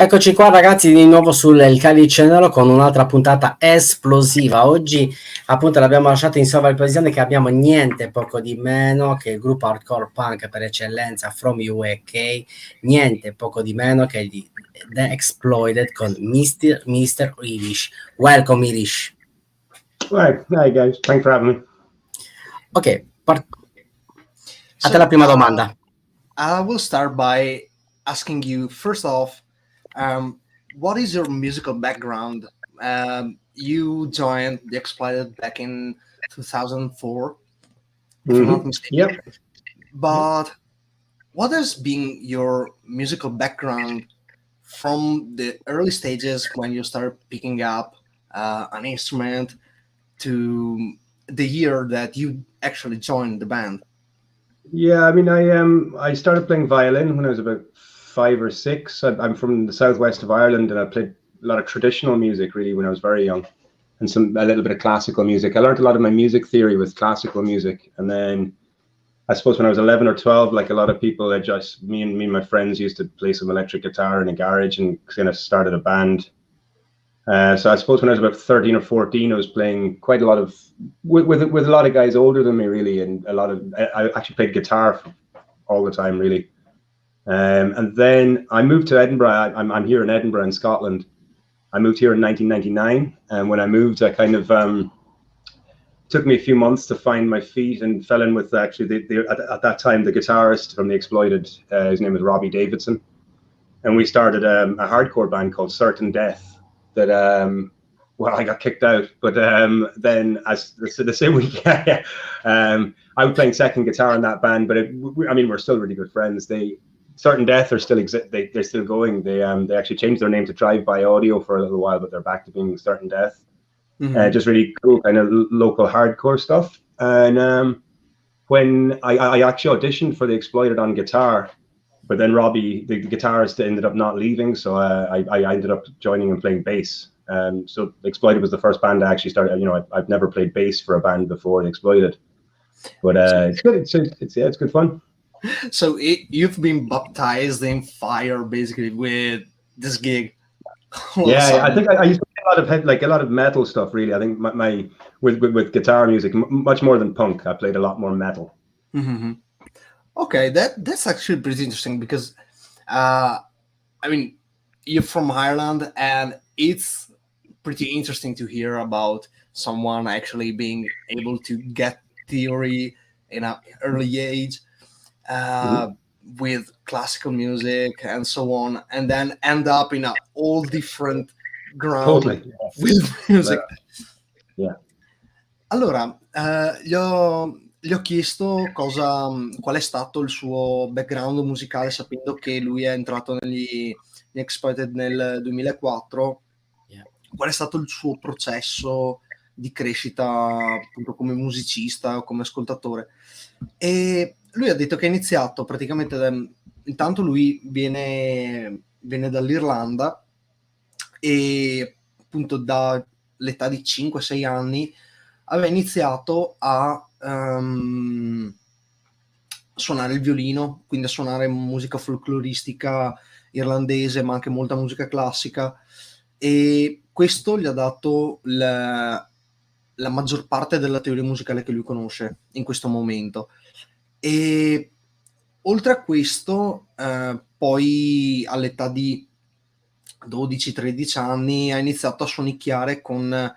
Eccoci qua ragazzi di nuovo sul Calice Nero con un'altra puntata esplosiva. Oggi appunto l'abbiamo lasciato in sovraimpressione che abbiamo niente poco di meno che il gruppo hardcore punk per eccellenza from UK, niente poco di meno che gli The Exploited con Mr. Irish. Welcome Irish. Right. Hi guys, thanks for having me. Ok, a te la prima domanda. I will start by asking you first off, what is your musical background? You joined The Exploited back in 2004, if I'm not mistaken. Yep. But what has been your musical background from the early stages when you started picking up an instrument to the year that you actually joined the band? Yeah, I mean, I started playing violin when I was about 5 or 6. I'm from the southwest of Ireland, and I played a lot of traditional music really when I was very young, and a little bit of classical music. I learned a lot of my music theory with classical music, and then I suppose when I was 11 or 12, like a lot of people, me and my friends used to play some electric guitar in a garage and kind of started a band. So I suppose when I was about 13 or 14, I was playing quite a lot of with a lot of guys older than me really, and I actually played guitar all the time really. And then I moved to Edinburgh. I'm here in Edinburgh in Scotland. I moved here in 1999, and when I moved, I kind of took me a few months to find my feet, and fell in with actually at that time the guitarist from The Exploited. His name was Robbie Davidson, and we started a hardcore band called Certain Death. That well, I got kicked out, but then as the same week, I was playing second guitar in that band. But I mean, we're still really good friends. Certain Death are still they're still going. They actually changed their name to Drive By Audio for a little while, but they're back to being Certain Death. Just really cool kind of local hardcore stuff. And when I actually auditioned for The Exploited on guitar, but then Robbie, the guitarist, ended up not leaving, so I ended up joining and playing bass. So The Exploited was the first band I actually started. You know, I've never played bass for a band before The Exploited, but it's good. It's good fun. So you've been baptized in fire basically with this gig. Yeah, I think I used to play a lot of metal stuff. Really, I think my with guitar music much more than punk. I played a lot more metal. Mm-hmm. Okay, that's actually pretty interesting because, I mean, you're from Ireland, and it's pretty interesting to hear about someone actually being able to get theory in an early age with classical music and so on, and then end up in all different ground with music. Yeah. Allora, gli ho chiesto qual è stato il suo background musicale, sapendo che lui è entrato negli Exploited nel 2004. Qual è stato il suo processo di crescita appunto come musicista o come ascoltatore? E lui ha detto che ha iniziato praticamente intanto lui viene dall'Irlanda, e appunto dall'età di 5-6 anni aveva iniziato a suonare il violino, quindi a suonare musica folcloristica irlandese, ma anche molta musica classica, e questo gli ha dato la maggior parte della teoria musicale che lui conosce in questo momento. E oltre a questo, poi all'età di 12-13 anni ha iniziato a suonicchiare con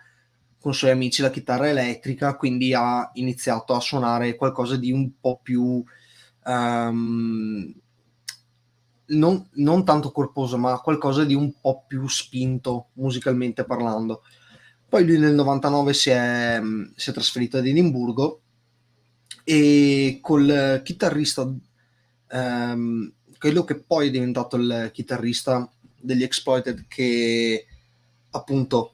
i suoi amici la chitarra elettrica, quindi ha iniziato a suonare qualcosa di un po' più non tanto corposo, ma qualcosa di un po' più spinto musicalmente parlando. Poi lui nel 99 si è trasferito ad Edimburgo, e col chitarrista, quello che poi è diventato il chitarrista degli Exploited, che appunto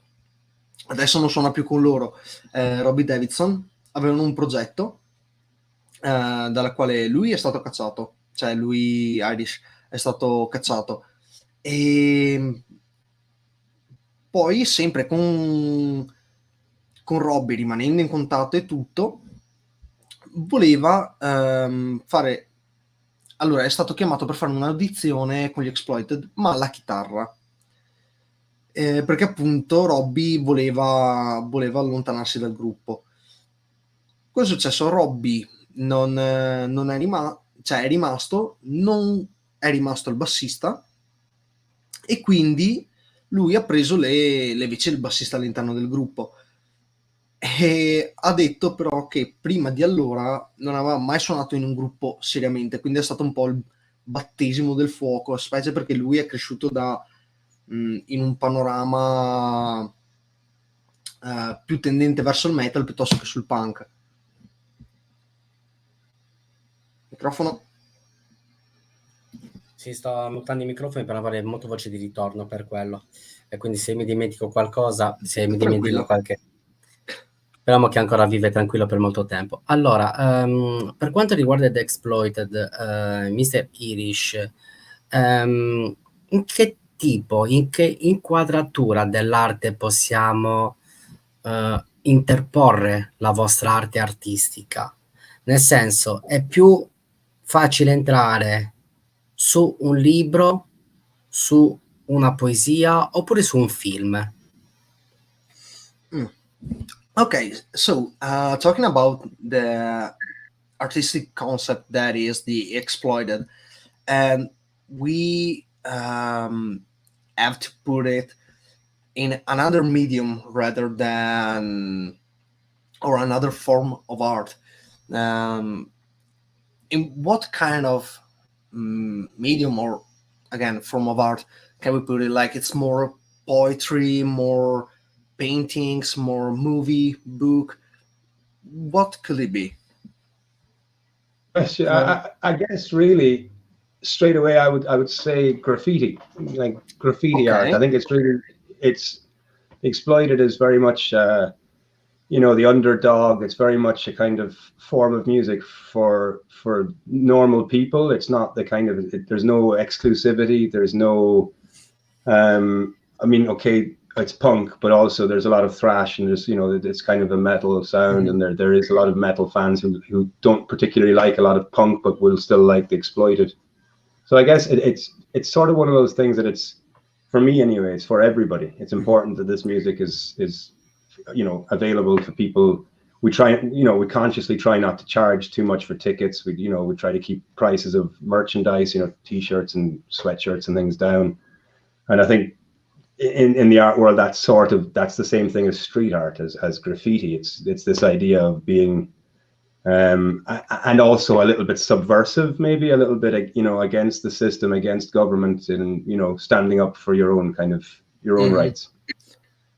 adesso non suona più con loro, Robbie Davidson, avevano un progetto dalla quale lui è stato cacciato, cioè lui Irish è stato cacciato, e poi sempre con Robbie, rimanendo in contatto e tutto, voleva fare. Allora è stato chiamato per fare un'audizione con gli Exploited, ma alla chitarra, perché appunto Robbie voleva allontanarsi dal gruppo. Cosa è successo? Robbie non è rimasto, non è rimasto il bassista, e quindi lui ha preso le veci del bassista all'interno del gruppo, e ha detto però che prima di allora non aveva mai suonato in un gruppo seriamente, quindi è stato un po' il battesimo del fuoco, specie perché lui è cresciuto in un panorama più tendente verso il metal piuttosto che sul punk. Microfono. Si sto mutando i microfoni per avere molto voce di ritorno, per quello, e quindi se mi dimentico qualcosa, se mi dimentico qualche... Speriamo che ancora vive tranquillo per molto tempo. Allora, per quanto riguarda The Exploited, Mr. Irish, in che tipo, in che inquadratura dell'arte possiamo interporre la vostra arte artistica? Nel senso, è più facile entrare su un libro, su una poesia, oppure su un film? Okay, so talking about the artistic concept that is the exploited, and we have to put it in another medium rather than, or another form of art. In what kind of medium, or again form of art, can we put it? Like, it's more poetry, more paintings, more movie, book? What could it be? I guess really straight away I would say graffiti, like graffiti art. I think it's exploited as very much the underdog. It's very much a kind of form of music for normal people. It's not the kind of there's no exclusivity. There's no I mean, okay, it's punk, but also there's a lot of thrash, and there's it's kind of a metal sound, and there is a lot of metal fans who don't particularly like a lot of punk, but will still like the exploited. So I guess it's sort of one of those things that it's, for me anyway, it's for everybody. It's important that this music is available to people. We try, we consciously try not to charge too much for tickets. We try to keep prices of merchandise, t-shirts and sweatshirts and things down. And I think in the art world, that's the same thing as street art, as graffiti. It's this idea of being and also a little bit subversive, maybe a little bit against the system, against government, and standing up for your own rights.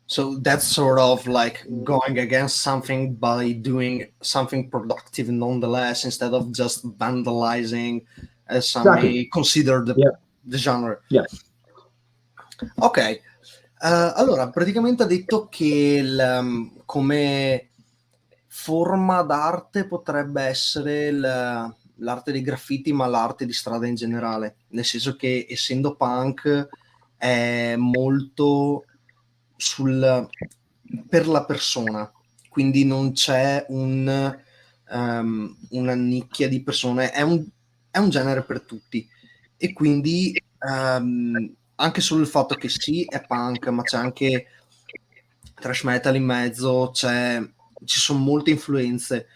So that's sort of like going against something by doing something productive nonetheless, instead of just vandalizing, as some may consider the genre. Yeah. Ok, allora praticamente ha detto che come forma d'arte potrebbe essere l'arte dei graffiti, ma l'arte di strada in generale, nel senso che essendo punk è molto per la persona, quindi non c'è una nicchia di persone, è un genere per tutti, e quindi anche solo il fatto che sì è punk, ma c'è anche thrash metal in mezzo, ci sono molte influenze,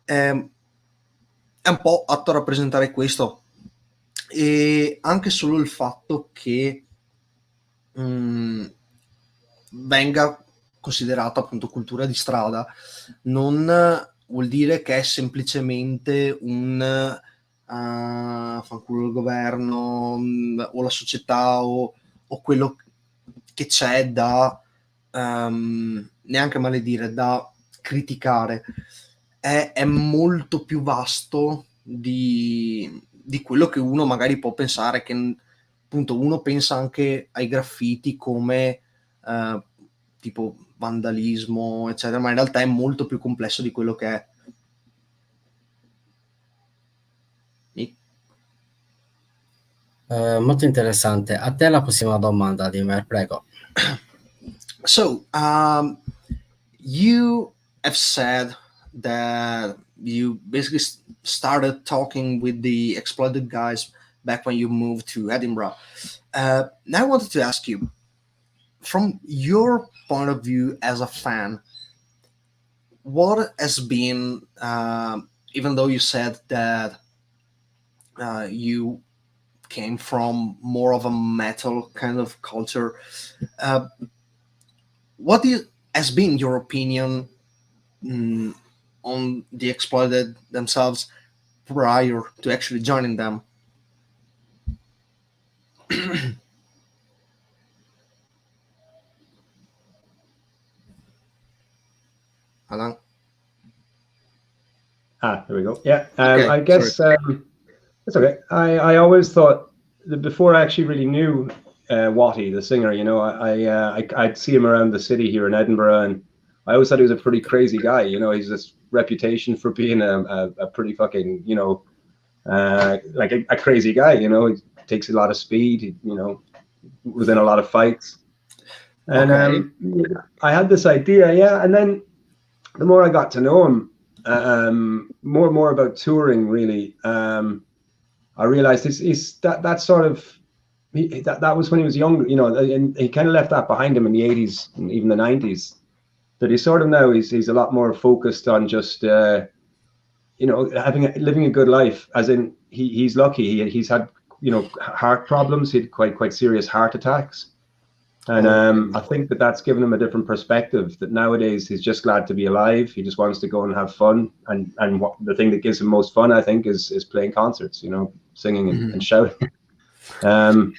è un po' atto a rappresentare questo, e anche solo il fatto che venga considerata appunto cultura di strada non vuol dire che è semplicemente un fanculo il governo o la società o quello che c'è da neanche maledire, da criticare. È molto più vasto di quello che uno magari può pensare, che appunto uno pensa anche ai graffiti come tipo vandalismo eccetera, ma in realtà è molto più complesso di quello che è. Molto interessante. A te la prossima domanda, Dimer, prego. So you have said that you basically started talking with the Exploited guys back when you moved to Edinburgh. Now I wanted to ask you, from your point of view as a fan, what has been, even though you said that you came from more of a metal kind of culture, has been your opinion on the Exploited themselves prior to actually joining them? Alan? There we go. Yeah, Okay, I guess it's okay. I always thought that before I actually really knew Watty, the singer, you know, I'd see him around the city here in Edinburgh, and I always thought he was a pretty crazy guy. You know, he's this reputation for being a pretty fucking, you know, like a crazy guy. You know, he takes a lot of speed. He, you know, was in a lot of fights, and I had this idea, yeah, and then the more I got to know him, more and more about touring, really, I realized that sort of that was when he was younger, you know, and he kind of left that behind him in the 80s and even the 90s. That he's sort of now he's a lot more focused on just you know, living a good life. As in, he's lucky. He's had, you know, heart problems. He had quite serious heart attacks. And I think that's given him a different perspective, that nowadays he's just glad to be alive. He just wants to go and have fun. And what the thing that gives him most fun, I think, is playing concerts, you know, singing and shouting. The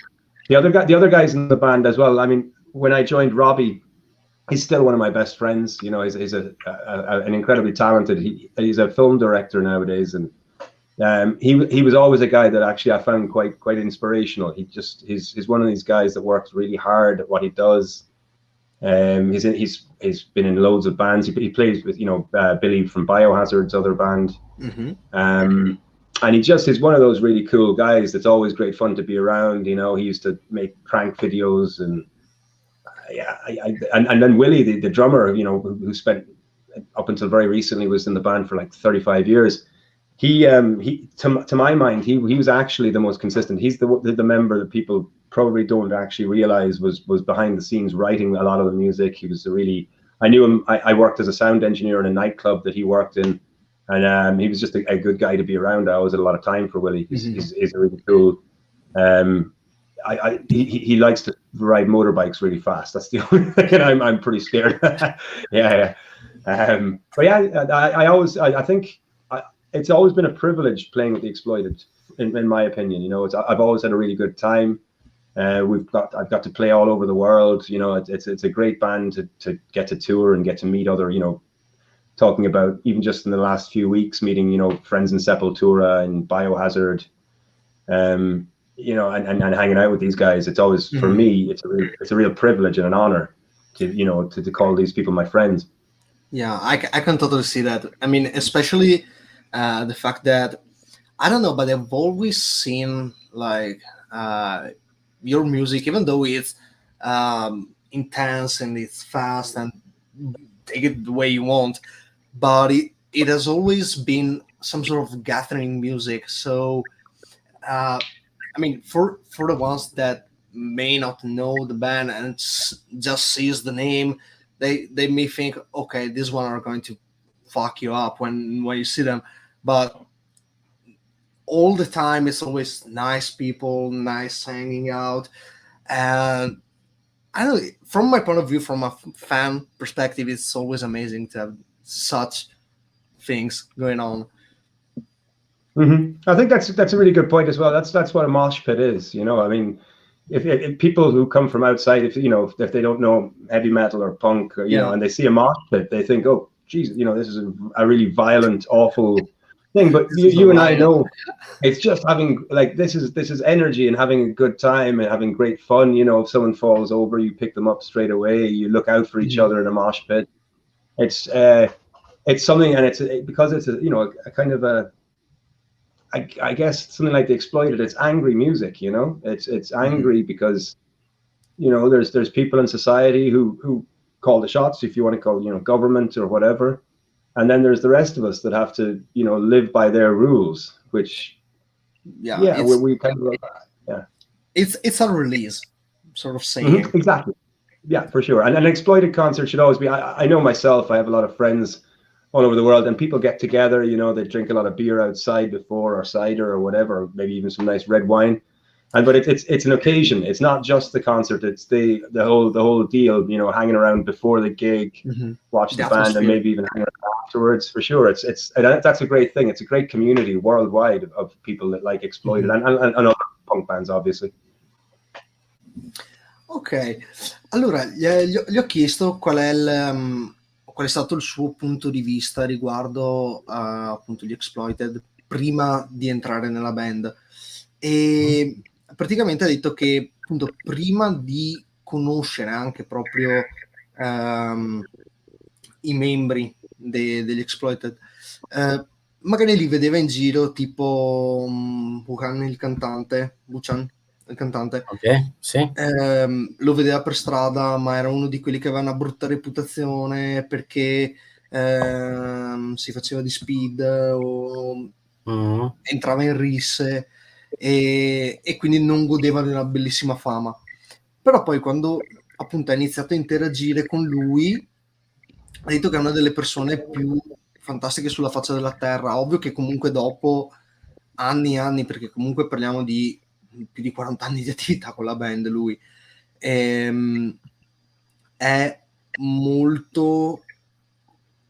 other guys in the band as well. I mean, when I joined Robbie, he's still one of my best friends. You know, he's an incredibly talented, he's a film director nowadays. And he was always a guy that actually I found quite inspirational. He's one of these guys that works really hard at what he does. He's been in loads of bands. He plays with, you know, Billy from Biohazard's other band. And he's one of those really cool guys that's always great fun to be around. You know, he used to make prank videos, and and then Willie, the drummer, you know, who spent up until very recently was in the band for like 35 years. He to my mind, he was actually the most consistent. He's the member that people probably don't actually realize was behind the scenes writing a lot of the music. He was I knew him. I worked as a sound engineer in a nightclub that he worked in, and he was just a good guy to be around. I always had a lot of time for Willie. He's a really cool. He likes to ride motorbikes really fast. That's the only thing. I'm pretty scared. yeah. But yeah, I think it's always been a privilege playing with the Exploited, in my opinion. You know, I've always had a really good time. I've got to play all over the world. You know, it's a great band to get to tour and get to meet other, you know, talking about even just in the last few weeks, meeting, you know, friends in Sepultura and Biohazard, you know, and hanging out with these guys. It's always, for me, it's a real privilege and an honor to, you know, to call these people my friends. Yeah, I can totally see that. I mean, especially the fact that, I don't know, but I've always seen like your music, even though it's intense and it's fast and take it the way you want, but it has always been some sort of gathering music. So I mean, for the ones that may not know the band and just sees the name, they may think, okay, these one are going to fuck you up when you see them, but all the time it's always nice people, nice hanging out. And I don't know, from my point of view, from a fan perspective, it's always amazing to have such things going on. I think that's a really good point as well. That's what a mosh pit is. You know, I mean, if people who come from outside, if they don't know heavy metal or punk, or, you know, and they see a mosh pit, they think, oh, geez, you know, this is a really violent, awful thing. But you and I know it's just having, like, this is energy and having a good time and having great fun. You know, if someone falls over, you pick them up straight away. You look out for each other in a mosh pit. It's something, and because it's a, you know, a kind of a, I guess something like the Exploited. It's angry music, you know. It's angry because, you know, there's people in society who call the shots, if you want to call, you know, government or whatever, and then there's the rest of us that have to, you know, live by their rules, which we kind of, it's a release, sort of saying. Exactly. Yeah, for sure. And an exploited concert should always be, I know myself, I have a lot of friends all over the world, and people get together, you know, they drink a lot of beer outside before, or cider or whatever, maybe even some nice red wine. But it's an occasion. It's not just the concert. It's the whole deal. You know, hanging around before the gig, watch the band, and maybe even hang around afterwards. For sure, that's a great thing. It's a great community worldwide of people that like Exploited and other punk bands, obviously. Ok, allora gli ho chiesto qual è stato il suo punto di vista riguardo appunto gli Exploited prima di entrare nella band, e praticamente ha detto che appunto prima di conoscere anche proprio i membri degli Exploited, magari li vedeva in giro tipo Buchan il cantante, Ok, sì. lo vedeva per strada, ma era uno di quelli che aveva una brutta reputazione perché si faceva di speed o entrava in risse, e quindi non godeva di una bellissima fama. Però poi quando appunto ha iniziato a interagire con lui, ha detto che è una delle persone più fantastiche sulla faccia della terra. Ovvio che comunque dopo anni e anni, perché comunque parliamo di più di 40 anni di attività con la band, lui è molto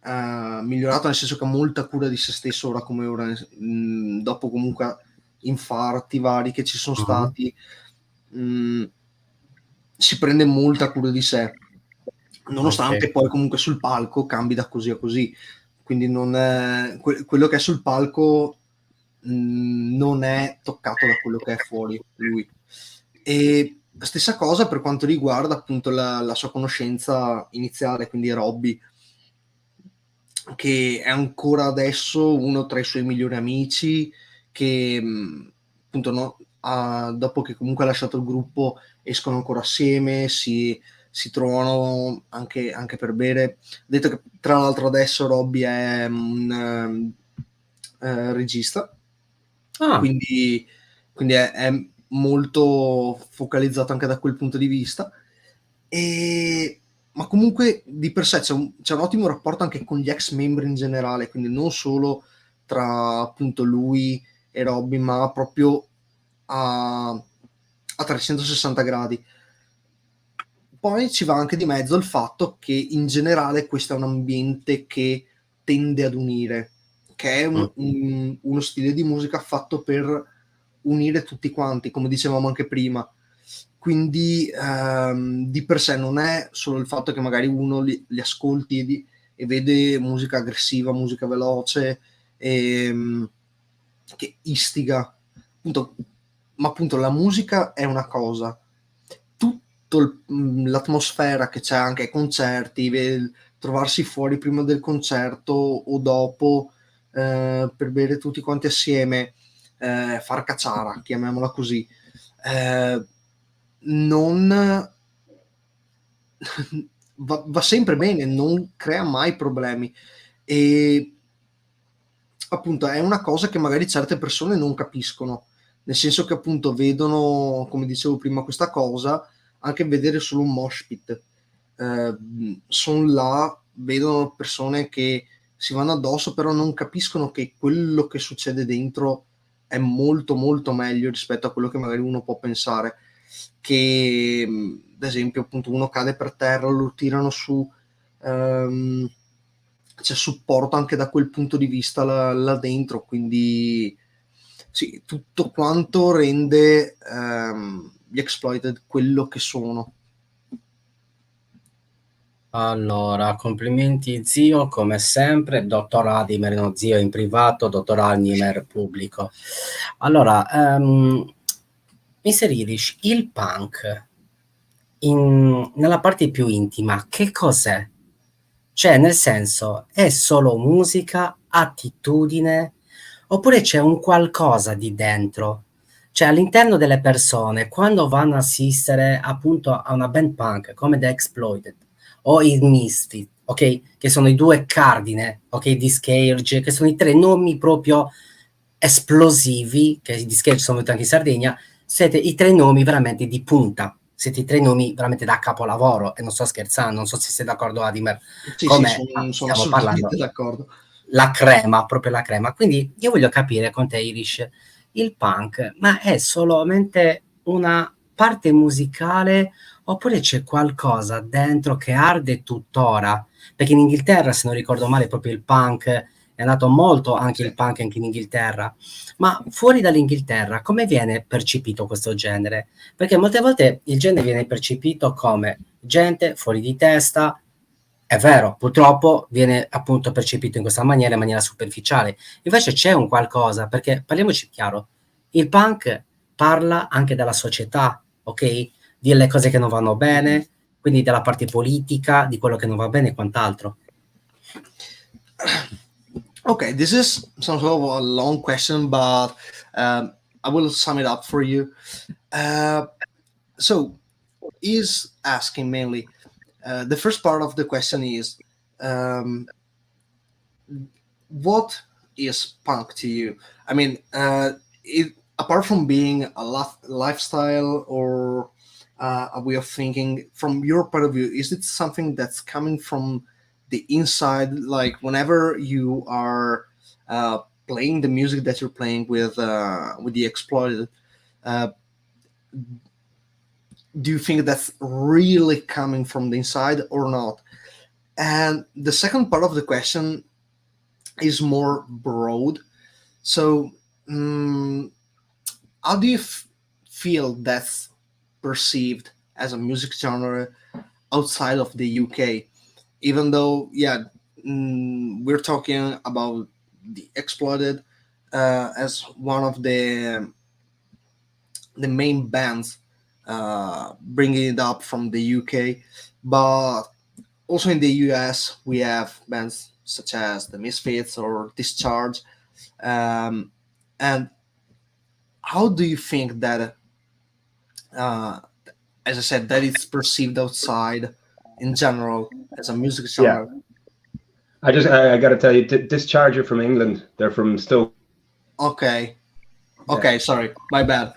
migliorato, nel senso che ha molta cura di se stesso ora come ora, dopo comunque infarti vari che ci sono stati, si prende molta cura di sé, nonostante poi comunque sul palco cambi da così a così, quindi non è quello che è sul palco non è toccato da quello che è fuori lui. E la stessa cosa per quanto riguarda appunto la sua conoscenza iniziale, quindi Robby, che è ancora adesso uno tra i suoi migliori amici, che appunto dopo che comunque ha lasciato il gruppo escono ancora assieme, si trovano anche per bere. Ha detto che tra l'altro adesso Robby è un regista, quindi è molto focalizzato anche da quel punto di vista, ma comunque di per sé c'è un ottimo rapporto anche con gli ex membri in generale, quindi non solo tra appunto lui e Robby, ma proprio a 360 gradi. Poi ci va anche di mezzo il fatto che in generale questo è un ambiente che tende ad unire, che è uno stile di musica fatto per unire tutti quanti, come dicevamo anche prima. Quindi di per sé non è solo il fatto che magari uno li ascolti e vede musica aggressiva, musica veloce, che istiga, appunto, ma appunto la musica è una cosa, l'atmosfera che c'è anche ai concerti, trovarsi fuori prima del concerto o dopo per bere tutti quanti assieme, far cacciara, chiamiamola così, non va sempre bene, non crea mai problemi, e appunto è una cosa che magari certe persone non capiscono, nel senso che appunto vedono, come dicevo prima, questa cosa, anche vedere solo un mosh pit, sono là, vedono persone che si vanno addosso, però non capiscono che quello che succede dentro è molto molto meglio rispetto a quello che magari uno può pensare, che ad esempio appunto uno cade per terra, lo tirano su, c'è supporto anche da quel punto di vista là dentro, quindi sì, tutto quanto rende gli Exploited quello che sono. Allora, complimenti zio, come sempre, dottor Adimer, no, zio in privato, dottor Adimer pubblico. Allora, inserisci il punk nella parte più intima, che cos'è? Cioè, nel senso, è solo musica, attitudine, oppure c'è un qualcosa di dentro? Cioè, all'interno delle persone, quando vanno a assistere appunto a una band punk come The Exploited o i Misfit, ok? Che sono i due cardine, ok? Di Scourge, che sono i tre nomi proprio esplosivi, che di Scourge sono venuti anche in Sardegna, siete i tre nomi veramente di punta, siete tre nomi veramente da capolavoro, e non sto scherzando, non so se sei d'accordo Adimer, Sì, come sono stiamo assolutamente parlando, d'accordo. la crema, proprio la crema. Quindi io voglio capire con te, Irish, il punk, ma è solamente una parte musicale oppure c'è qualcosa dentro che arde tuttora? Perché in Inghilterra, se non ricordo male, proprio il punk è andato molto, anche il punk anche in Inghilterra. Ma fuori dall'Inghilterra, come viene percepito questo genere? Perché molte volte il genere viene percepito come gente fuori di testa. È vero, purtroppo viene appunto percepito in questa maniera, in maniera superficiale. Invece c'è un qualcosa, perché parliamoci chiaro, il punk parla anche della società, ok? Delle cose che non vanno bene, quindi della parte politica, di quello che non va bene e quant'altro. Okay, this is some sort of a long question, but I will sum it up for you. So, is asking mainly the first part of the question is what is punk to you? I mean, apart from being a lifestyle or a way of thinking, from your point of view, is it something that's coming from the inside? Like whenever you are playing the music that you're playing with the Exploited, do you think that's really coming from the inside or not? And the second part of the question is more broad. So, how do you feel that's perceived as a music genre outside of the UK? Even though, yeah, we're talking about the Exploited as one of the main bands bringing it up from the UK, but also in the US we have bands such as the Misfits or Discharge. And how do you think that, as I said, that it's perceived outside in general as a music genre? Yeah. I got to tell you, Discharge are from England. They're from Stoke. Okay. Okay, sorry, my bad.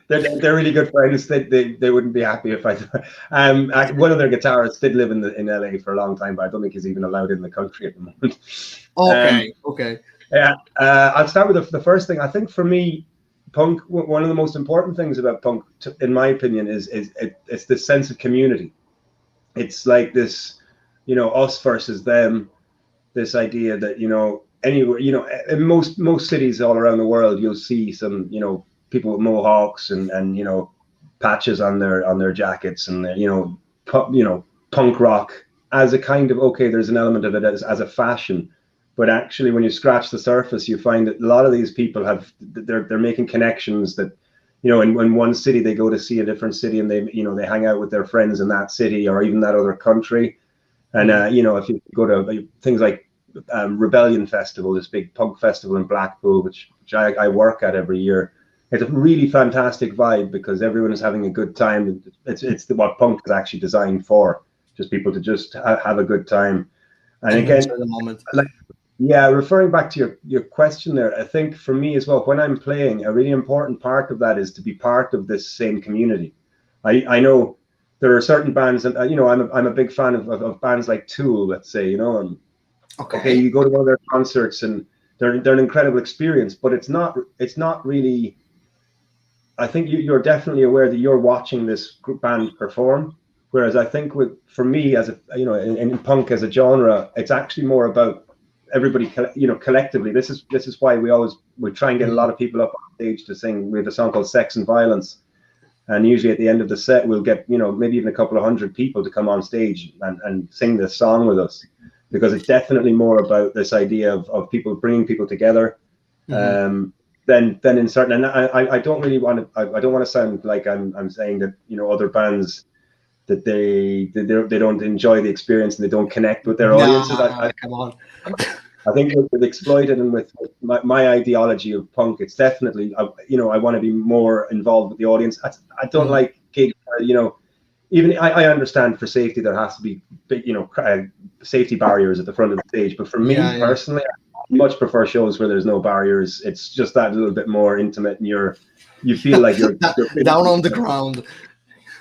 They're really good friends. They wouldn't be happy if I. One of their guitarists did live in LA for a long time, but I don't think he's even allowed in the country at the moment. Okay, okay. Yeah, I'll start with the first thing. I think for me, punk. One of the most important things about punk, in my opinion, is it's this sense of community. It's like this, us versus them. This idea that anywhere, in most cities all around the world, you'll see some, people with mohawks and patches on their jackets, and punk rock as a kind of, okay, there's an element of it as a fashion, but actually when you scratch the surface, you find that a lot of these people they're making connections that, in one city they go to see a different city, and they hang out with their friends in that city or even that other country, and if you go to things like Rebellion Festival, this big punk festival in Blackpool, which I work at every year. It's a really fantastic vibe because everyone is having a good time. It's what punk is actually designed for, just people to just have a good time. And again, the moment. Referring back to your question there, I think for me as well, when I'm playing, a really important part of that is to be part of this same community. I know there are certain bands, and I'm a big fan of bands like Tool, let's say, Okay, you go to one of their concerts and they're an incredible experience, but it's not really. I think you're definitely aware that you're watching this band perform, whereas I think for me as in punk as a genre, it's actually more about everybody collectively. This is why we try and get a lot of people up on stage to sing. We have a song called Sex and Violence, and usually at the end of the set we'll get maybe even a couple of hundred people to come on stage and sing this song with us. Because it's definitely more about this idea of people bringing people together, than in certain. And I don't really want to. I don't want to sound like I'm saying that other bands that they don't enjoy the experience and they don't connect with their audiences. Come on. I think with Exploited and with my ideology of punk, it's definitely I want to be more involved with the audience. I don't like gigs where, even I understand for safety there has to be big, safety barriers at the front of the stage. But for me personally, I much prefer shows where there's no barriers. It's just that little bit more intimate, and you feel like you're down on the ground.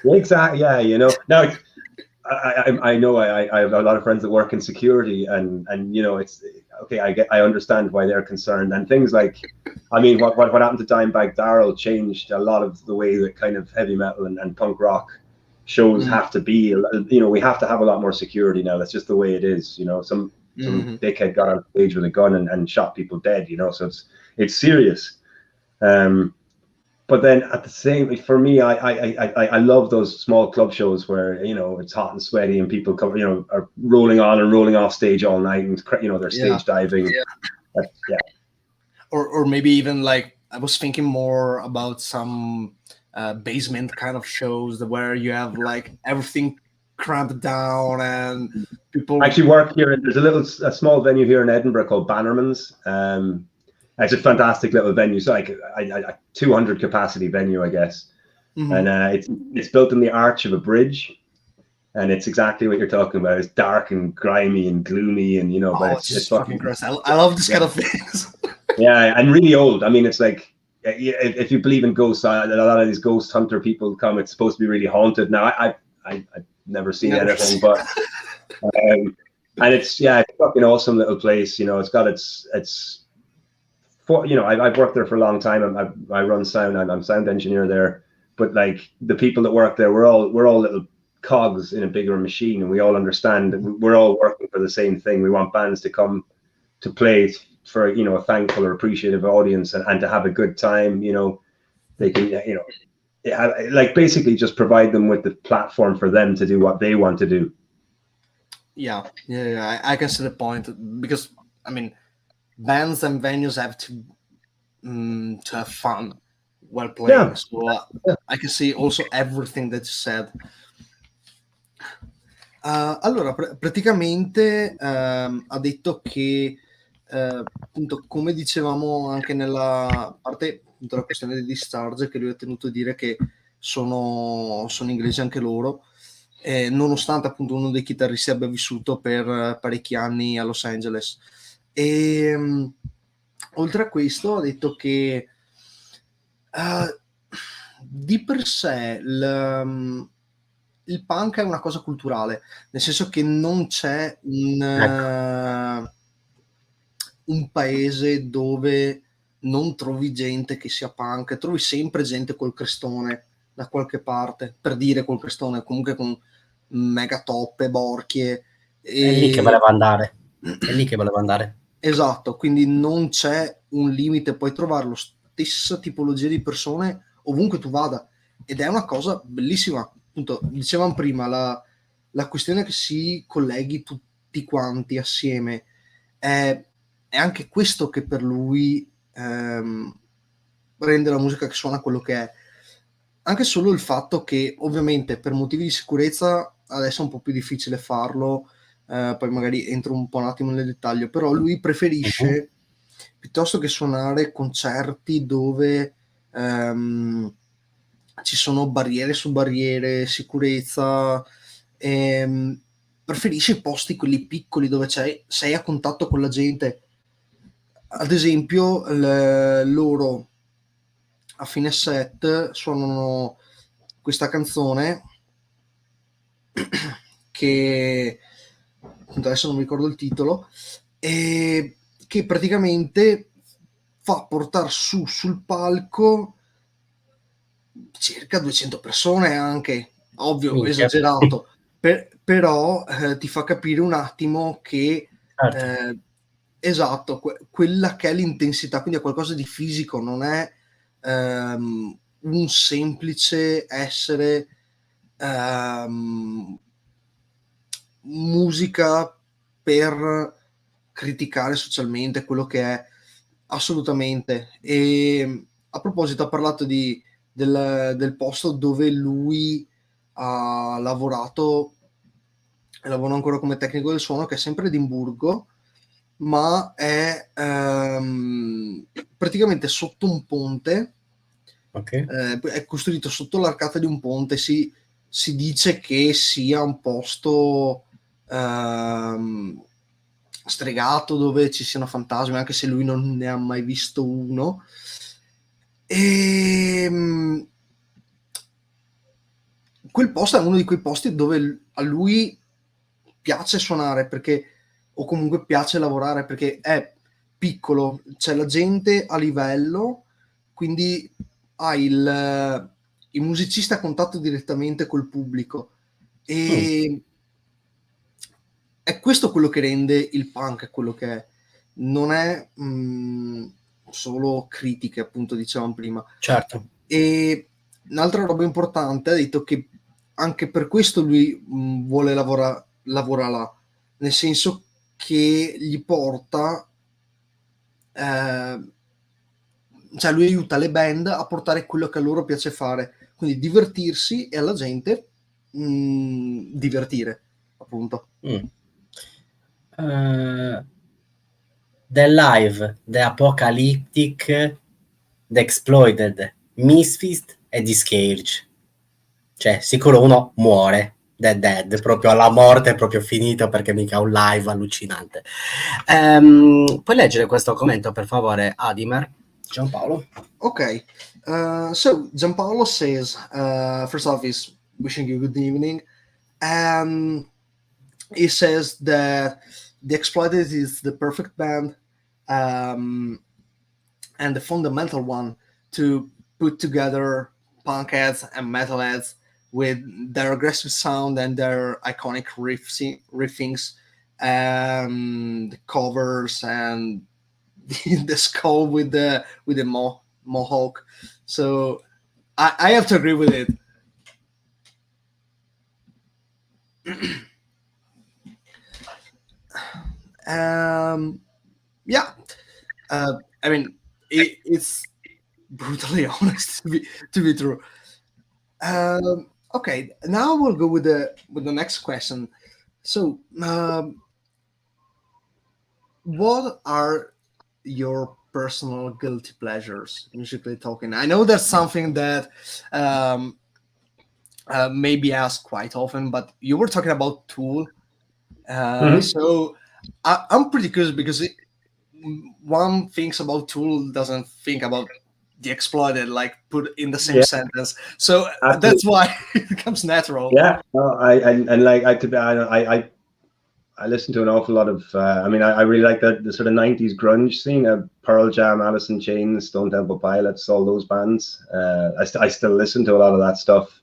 Exactly. Yeah, you know. Now, I know I have a lot of friends that work in security, and you know, it's okay. I understand why they're concerned, and things like, I mean, what happened to Dimebag Darrell changed a lot of the way that kind of heavy metal and punk rock shows have to be. You know, we have to have a lot more security now. That's just the way it is. You know, some dickhead got on stage with a gun and shot people dead. You know, so it's serious. But then at the same, for me, I love those small club shows where, you know, it's hot and sweaty and people come, you know, are rolling on and rolling off stage all night, and, you know, they're stage diving. Yeah. Or maybe even like, I was thinking more about some basement kind of shows where you have like everything cramped down and people I actually work here, and there's a small venue here in Edinburgh called Bannerman's. It's a fantastic little venue. So like a 200 capacity venue, I guess. And it's built in the arch of a bridge, and it's exactly what you're talking about. It's dark and grimy and gloomy, and you know, but it's fucking gross. I love this kind of things. Yeah, and really old. I mean, it's like, if you believe in ghosts, a lot of these ghost hunter people come. It's supposed to be really haunted. Now, I've never seen anything, but and it's a fucking awesome little place. You know, it's got its. You know, I've worked there for a long time. I run sound. I'm sound engineer there. But like the people that work there, we're all little cogs in a bigger machine, and we all understand that we're all working for the same thing. We want bands to come to play for, you know, a thankful or appreciative audience, and to have a good time. You know, they can, you know, like basically just provide them with the platform for them to do what they want to do. Yeah. I can see the point, because I mean, bands and venues have to have fun while playing. So I can see also everything that you said. Allora, praticamente ha detto che appunto, come dicevamo anche nella parte della questione di Discharge, che lui ha tenuto a dire che sono inglesi anche loro, nonostante appunto uno dei chitarristi abbia vissuto per parecchi anni a Los Angeles. E oltre a questo ha detto che di per sé il punk è una cosa culturale, nel senso che non c'è un paese dove non trovi gente che sia punk, trovi sempre gente col crestone da qualche parte, per dire col crestone, comunque con mega toppe, borchie. È lì che voleva andare. Esatto, quindi non c'è un limite, puoi trovare la stessa tipologia di persone ovunque tu vada, ed è una cosa bellissima. Appunto, dicevamo prima, la questione che si colleghi tutti quanti assieme è anche questo che per lui rende la musica che suona quello che è. Anche solo il fatto che, ovviamente, per motivi di sicurezza adesso è un po' più difficile farlo, poi magari entro un po' un attimo nel dettaglio, però lui preferisce, piuttosto che suonare concerti dove ci sono barriere su barriere, sicurezza, preferisce i posti quelli piccoli dove sei a contatto con la gente. Ad esempio loro a fine set suonano questa canzone che adesso non mi ricordo il titolo, e che praticamente fa portare sul palco circa 200 persone, anche, ovvio, esagerato, però ti fa capire un attimo che esatto, quella che è l'intensità, quindi è qualcosa di fisico, non è un semplice essere musica per criticare socialmente quello che è, assolutamente. E a proposito, ha parlato del posto dove lui ha lavorato e lavora ancora come tecnico del suono, che è sempre Edimburgo, ma è praticamente sotto un ponte. È costruito sotto l'arcata di un ponte. Si dice che sia un posto stregato, dove ci siano fantasmi, anche se lui non ne ha mai visto uno. quel posto è uno di quei posti dove a lui piace suonare, perché, o comunque piace lavorare, perché è piccolo, c'è la gente a livello, quindi ha il musicista a contatto direttamente col pubblico, e è questo quello che rende il punk quello che è. Non è solo critiche, appunto, dicevamo prima. Certo. E un'altra roba importante, ha detto che anche per questo lui vuole lavora là, nel senso che gli porta, cioè lui aiuta le band a portare quello che a loro piace fare, quindi divertirsi e alla gente divertire, appunto. The Live, The Apocalyptic, The Exploited, Misfit e Discage. Cioè, sicuro uno muore, dead, proprio alla morte, proprio finito, perché mica un live allucinante. Puoi leggere questo commento, per favore, Adimer? Giampaolo? Okay. So Giampaolo says, first off, he's wishing you good evening. He says that The Exploited is the perfect band, and the fundamental one to put together punk heads and metal heads with their aggressive sound and their iconic riffings, the covers and the skull with the mohawk. So I have to agree with it. Yeah, I mean, it's brutally honest to be true. Okay, now we'll go with the next question. So, what are your personal guilty pleasures, musically talking? I know that's something that may be asked quite often, but you were talking about Tool. So I'm pretty curious, because one thinks about Tool doesn't think about The Exploited, like put in the same sentence. So that's why it comes natural. Yeah, I listen to an awful lot of. I mean, I really like the sort of '90s grunge scene. Pearl Jam, Alice in Chains, Stone Temple Pilots, all those bands. I still listen to a lot of that stuff.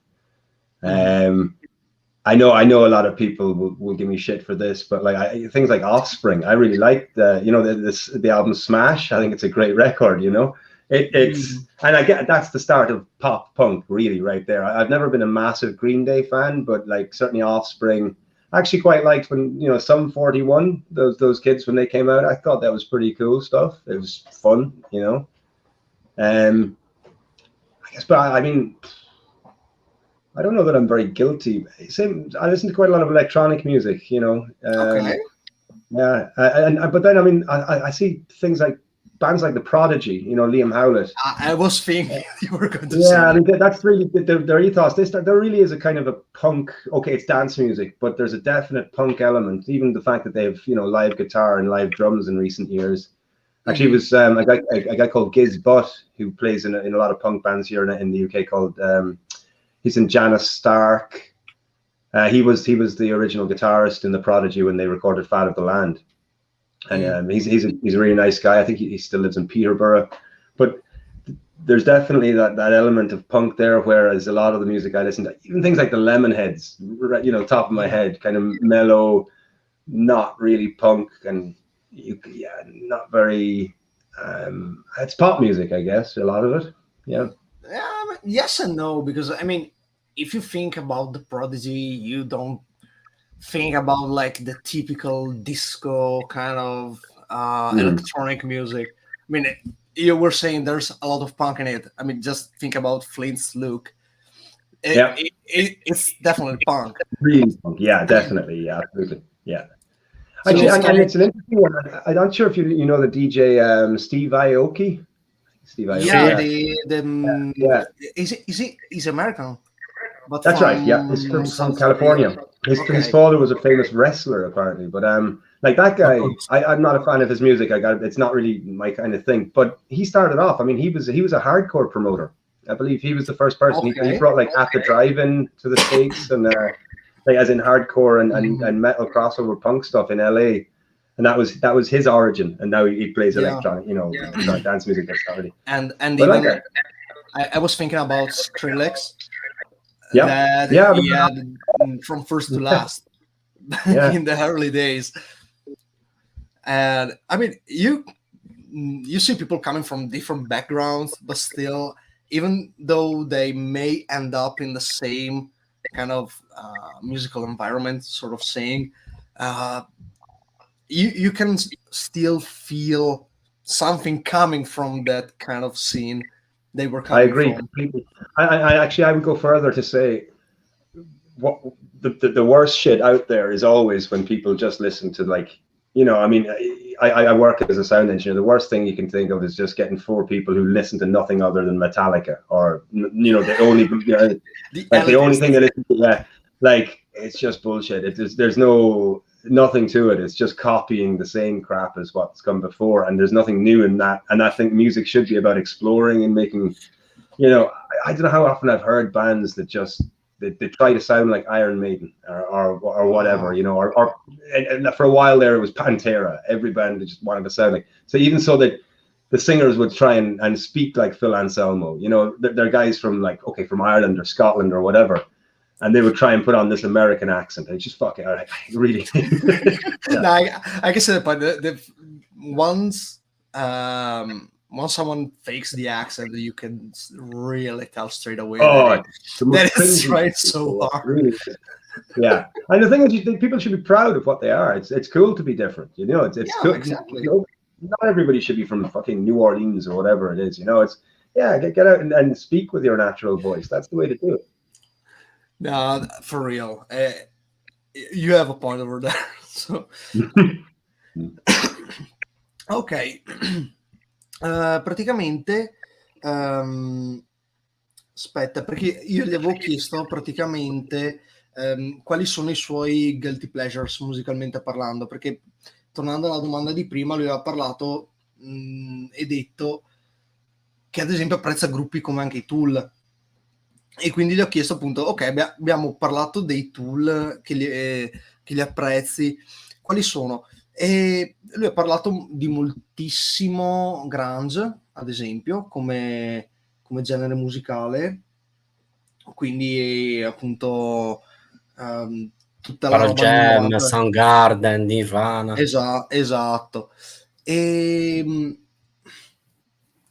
I know a lot of people will give me shit for this, but like things like Offspring, I really like the album Smash. I think it's a great record. You know, it's and I get that's the start of pop punk, really, right there. I've never been a massive Green Day fan, but like certainly Offspring. I actually quite liked when, you know, Sum 41, those kids, when they came out. I thought that was pretty cool stuff. It was fun, you know. I guess, but I mean, I don't know that I'm very guilty. I listen to quite a lot of electronic music, you know. Okay. Yeah, but then I mean, I see things like bands like The Prodigy, you know, Liam Howlett. I was thinking you were going to say. Yeah, I mean, that's really their ethos. There really is a kind of a punk. Okay, it's dance music, but there's a definite punk element. Even the fact that they have, you know, live guitar and live drums in recent years. Actually, it was a guy called Giz Butt, who plays in a lot of punk bands here in the UK. Called he's in Janus Stark. He was the original guitarist in The Prodigy when they recorded Fat of the Land. And he's a really nice guy. I think he still lives in Peterborough, but there's definitely that element of punk there. Whereas a lot of the music I listen to, even things like the Lemonheads, you know, top of my head, kind of mellow, not really punk, and not very. It's pop music, I guess. A lot of it, yeah. Yes and no, because I mean, if you think about The Prodigy, you don't think about like the typical disco kind of electronic music. I mean, you were saying there's a lot of punk in it. I mean, just think about Flint's look. It's definitely punk. Really punk. Yeah, definitely. Yeah, absolutely. Yeah. Actually, and it's an interesting one. I'm not sure if you know the DJ Steve Aoki. Steve Aoki. Yeah, he's American. But that's right. Yeah, he's from California. His father was a famous wrestler, apparently. But like that guy, I'm not a fan of his music. It's not really my kind of thing. But he started off. I mean, he was a hardcore promoter. I believe he was the first person. Okay. He brought like At the Drive-In to the States, and like as in hardcore and metal crossover punk stuff in LA. And that was his origin, and now he plays electronic, electronic dance music. That's already. And but even like I was thinking about Skrillex. Yeah, That he had from first to last in the early days. And I mean, you see people coming from different backgrounds, but still, even though they may end up in the same kind of musical environment, sort of saying, you can still feel something coming from that kind of scene they were coming I agree from. completely. I would go further to say what the worst shit out there is always when people just listen to, like, I mean, I work as a sound engineer. The worst thing you can think of is just getting 4 people who listen to nothing other than Metallica, or the only the only thing they listen to. Like, it's just bullshit. There's nothing to it. It's just copying the same crap as what's come before, and there's nothing new in that. And I think music should be about exploring and making. I don't know how often I've heard bands that just they try to sound like Iron Maiden or whatever, or and for a while there it was Pantera. Every band just wanted to sound like. So even so that the singers would try and speak like Phil Anselmo. They're guys from from Ireland or Scotland or whatever. And they would try and put on this American accent. I just fucking really. No, I can say that, but once someone fakes the accent, you can really tell straight away that it's tried so hard. Really. Yeah, and the thing is, people should be proud of what they are. It's cool to be different. It's cool. Exactly. Not everybody should be from fucking New Orleans or whatever it is. It's get out and speak with your natural voice. That's the way to do it. No, for real. You have a point over there. So. Ok. Praticamente aspetta, perché io gli avevo chiesto praticamente quali sono i suoi guilty pleasures musicalmente parlando, perché tornando alla domanda di prima, lui aveva parlato e detto che ad esempio apprezza gruppi come anche i Tool. E quindi gli ho chiesto appunto, ok, abbiamo parlato dei Tool che li apprezzi, quali sono? E lui ha parlato di moltissimo grunge, ad esempio, come genere musicale, quindi appunto tutta la roba Jam, Soundgarden, Nirvana. Esatto. E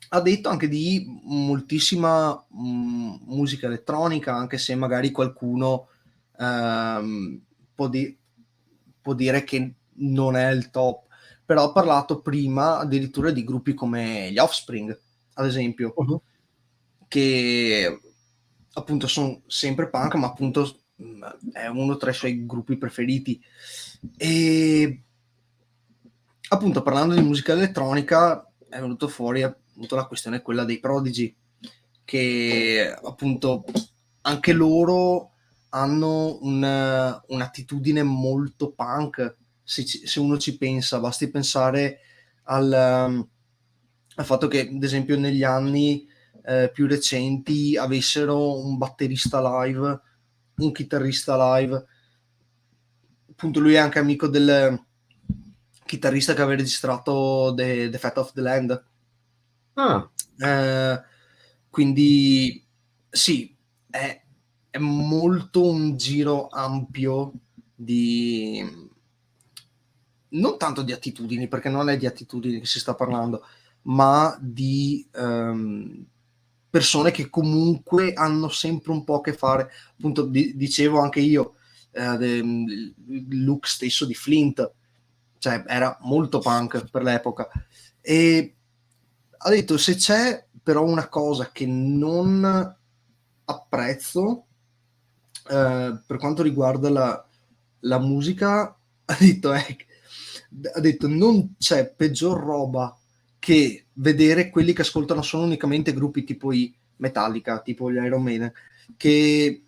ha detto anche di moltissima musica elettronica, anche se magari qualcuno può dire che non è il top, però ha parlato prima addirittura di gruppi come gli Offspring, ad esempio, che appunto sono sempre punk, ma appunto è uno tra i suoi gruppi preferiti. E appunto, parlando di musica elettronica, è venuto fuori appunto la questione quella dei Prodigy, che appunto anche loro hanno un'attitudine molto punk, se uno ci pensa. Basti pensare al fatto che, ad esempio, negli anni più recenti avessero un batterista live, un chitarrista live. Appunto, lui è anche amico del chitarrista che aveva registrato The Fat of the Land. Quindi sì, è molto un giro ampio di, non tanto di attitudini, perché non è di attitudini che si sta parlando, ma di persone che comunque hanno sempre un po' a che fare. Appunto, dicevo anche io il look stesso di Flint, cioè era molto punk per l'epoca. E ha detto, se c'è però una cosa che non apprezzo per quanto riguarda la musica, ha detto non c'è peggior roba che vedere quelli che ascoltano solo unicamente gruppi tipo i Metallica, tipo gli Iron Maiden, che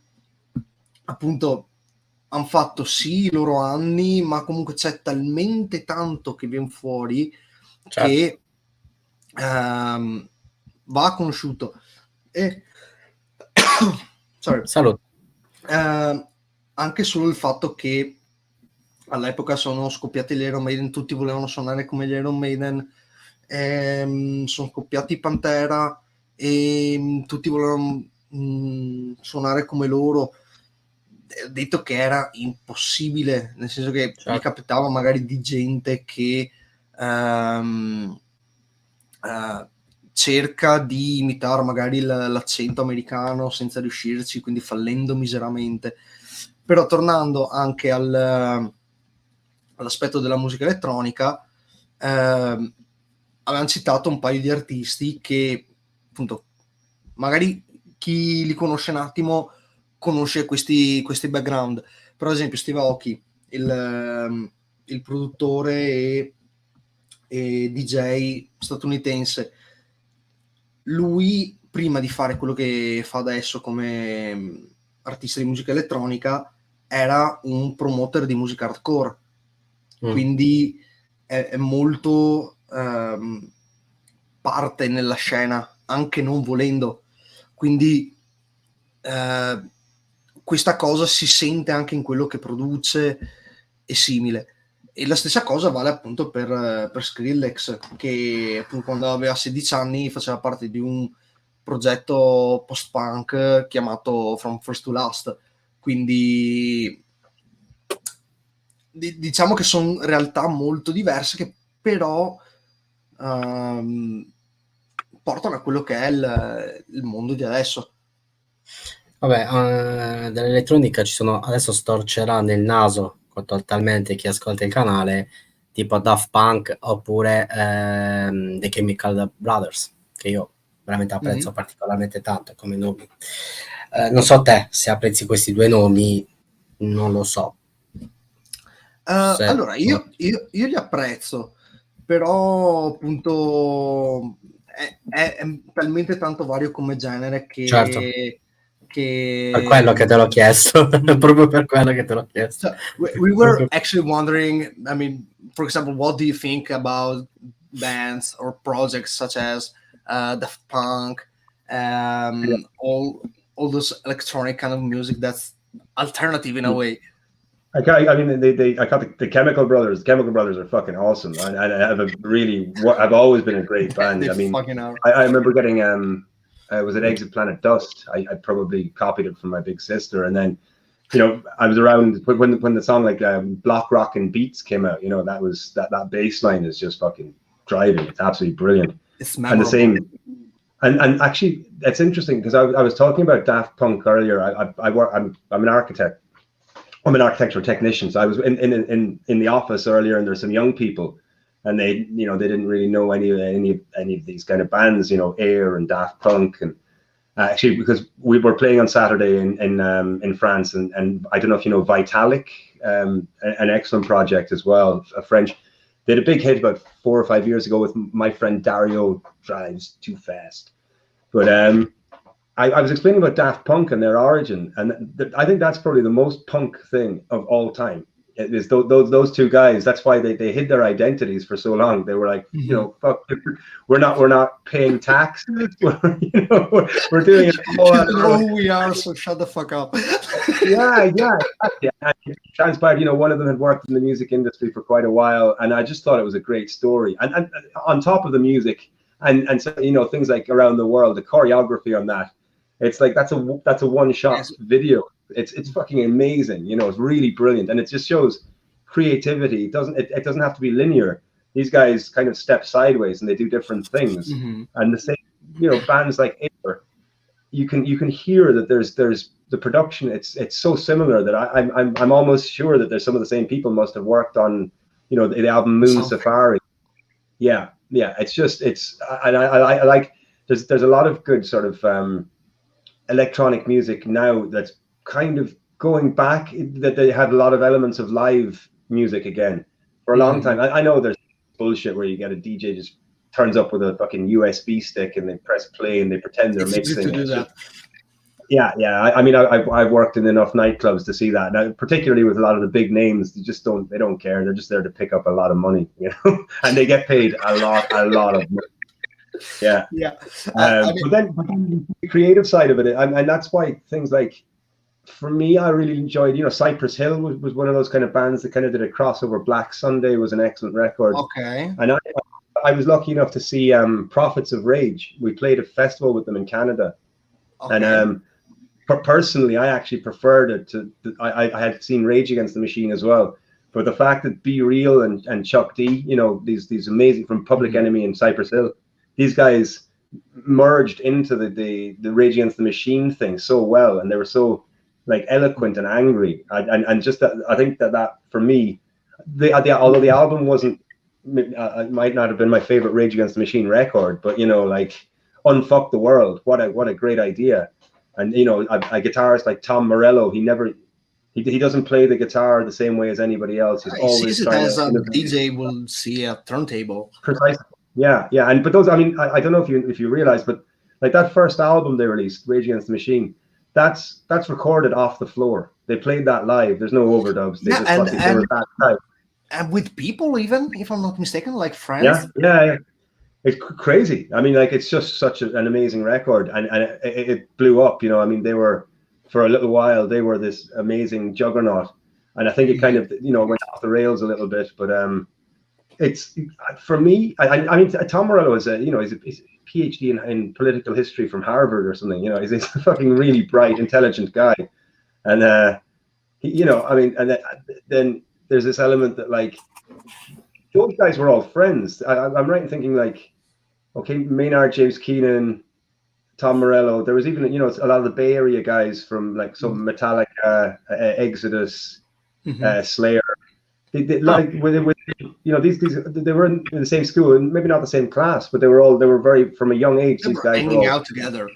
appunto hanno fatto sì i loro anni, ma comunque c'è talmente tanto che viene fuori, certo, che va conosciuto. E sorry. Salute. Anche solo il fatto che all'epoca sono scoppiati gli Iron Maiden, tutti volevano suonare come gli Iron Maiden, sono scoppiati i Pantera e tutti volevano suonare come loro. Ho detto che era impossibile, nel senso che mi capitava magari di gente che cerca di imitare magari l'accento americano senza riuscirci, quindi fallendo miseramente. Però tornando anche all'aspetto della musica elettronica, avevamo citato un paio di artisti che appunto magari chi li conosce un attimo conosce questi background. Per esempio Steve Aoki, il produttore e DJ statunitense, lui prima di fare quello che fa adesso come artista di musica elettronica era un promoter di musica hardcore, quindi è molto parte nella scena anche non volendo, quindi questa cosa si sente anche in quello che produce e simile. E la stessa cosa vale appunto per Skrillex, che appunto quando aveva 16 anni faceva parte di un progetto post-punk chiamato From First to Last. Quindi diciamo che sono realtà molto diverse che però portano a quello che è il mondo di adesso. Vabbè, dell'elettronica ci sono, adesso storcerà nel naso totalmente chi ascolta il canale, tipo Daft Punk oppure The Chemical Brothers, che io veramente apprezzo particolarmente tanto come nomi. Non so te se apprezzi questi due nomi, non lo so. Allora, io li apprezzo, però appunto è talmente tanto vario come genere che... Certo. Per quello che te l'ho chiesto, proprio per quello che te l'ho chiesto. So, we were actually wondering, I mean, for example, what do you think about bands or projects such as Daft Punk, all those electronic kind of music that's alternative in a way? I mean, I got the Chemical Brothers. The Chemical Brothers are fucking awesome, and I've always been a great band. I mean, I remember getting was it Exit Planet Dust? I probably copied it from my big sister, and then, you know, I was around when the song like Block Rock and Beats came out. You know, that bass line is just fucking driving. It's absolutely brilliant. It's memorable. And the same. And actually, it's interesting because I was talking about Daft Punk earlier. I'm an architect. I'm an architectural technician. So I was in the office earlier, and there's some young people, and they didn't really know any of these kind of bands, you know, Air and Daft Punk, and actually because we were playing on Saturday in France, and I don't know if you know Vitalik, an excellent project as well, a French. They had a big hit about 4 or 5 years ago with my friend Dario Drives Too Fast, but I was explaining about Daft Punk and their origin, and I think that's probably the most punk thing of all time. It is those two guys. That's why they hid their identities for so long. They were like, you know, fuck, we're not paying tax. we're doing it all. You know who we are, so shut the fuck up. yeah. And it transpired, you know, one of them had worked in the music industry for quite a while, and I just thought it was a great story. And on top of the music, and so, you know, things like Around the World, the choreography on that. It's like that's a one-shot video. It's fucking amazing. You know, it's really brilliant, and it just shows creativity. It doesn't have to be linear. These guys kind of step sideways and they do different things. And the same, you know, bands like Air, you can hear that there's the production. It's so similar that I'm almost sure that there's some of the same people must have worked on, you know, the album Moon Safari. Yeah. And I like there's a lot of good sort of electronic music now that's kind of going back, that they had a lot of elements of live music again for a long time. I know there's bullshit where you get a DJ just turns up with a fucking USB stick and they press play and they pretend they're mixing. Yeah. I mean, I've worked in enough nightclubs to see that. Now, particularly with a lot of the big names, they don't care. They're just there to pick up a lot of money, you know, and they get paid a lot of money. Yeah. Yeah. I mean, But then the creative side of it, and that's why things like, for me, I really enjoyed, Cypress Hill was one of those kind of bands that kind of did a crossover. Black Sunday was an excellent record. okay. And I was lucky enough to see Prophets of Rage. We played a festival with them in Canada. Okay. And personally, I actually preferred it to, I had seen Rage Against the Machine as well. But the fact that Be Real and Chuck D, these amazing, from Public Enemy and Cypress Hill, these guys merged into the Rage Against the Machine thing so well, and they were so like eloquent and angry, and just that, I think that for me, although the album wasn't, it might not have been my favorite Rage Against the Machine record, but like Unfuck the World, what a great idea. And a guitarist like Tom Morello, he doesn't play the guitar the same way as anybody else. He's always sees it trying as to a DJ will see a turntable. Precisely. Yeah. And but those, I mean, I don't know if you realize, but like that first album they released, Rage Against the Machine, that's recorded off the floor. They played that live. There's no overdubs. They just fucking, they were that type. And with people, even if I'm not mistaken, like friends. Yeah. It's crazy. I mean, like, it's just such an amazing record, and it blew up. I mean, they were, for a little while, they were this amazing juggernaut, and I think it kind of went off the rails a little bit. But it's, for me, I mean, Tom Morello is he's a PhD in political history from Harvard or something. He's a fucking really bright, intelligent guy, and I mean, and then there's this element that, like, those guys were all friends. I'm right in thinking, like, okay, Maynard James Keenan, Tom Morello. There was even, a lot of the Bay Area guys from, like, some Metallica, Exodus, Slayer. They like, these they were in the same school, and maybe not the same class, but they were very, from a young age, these guys hanging out together.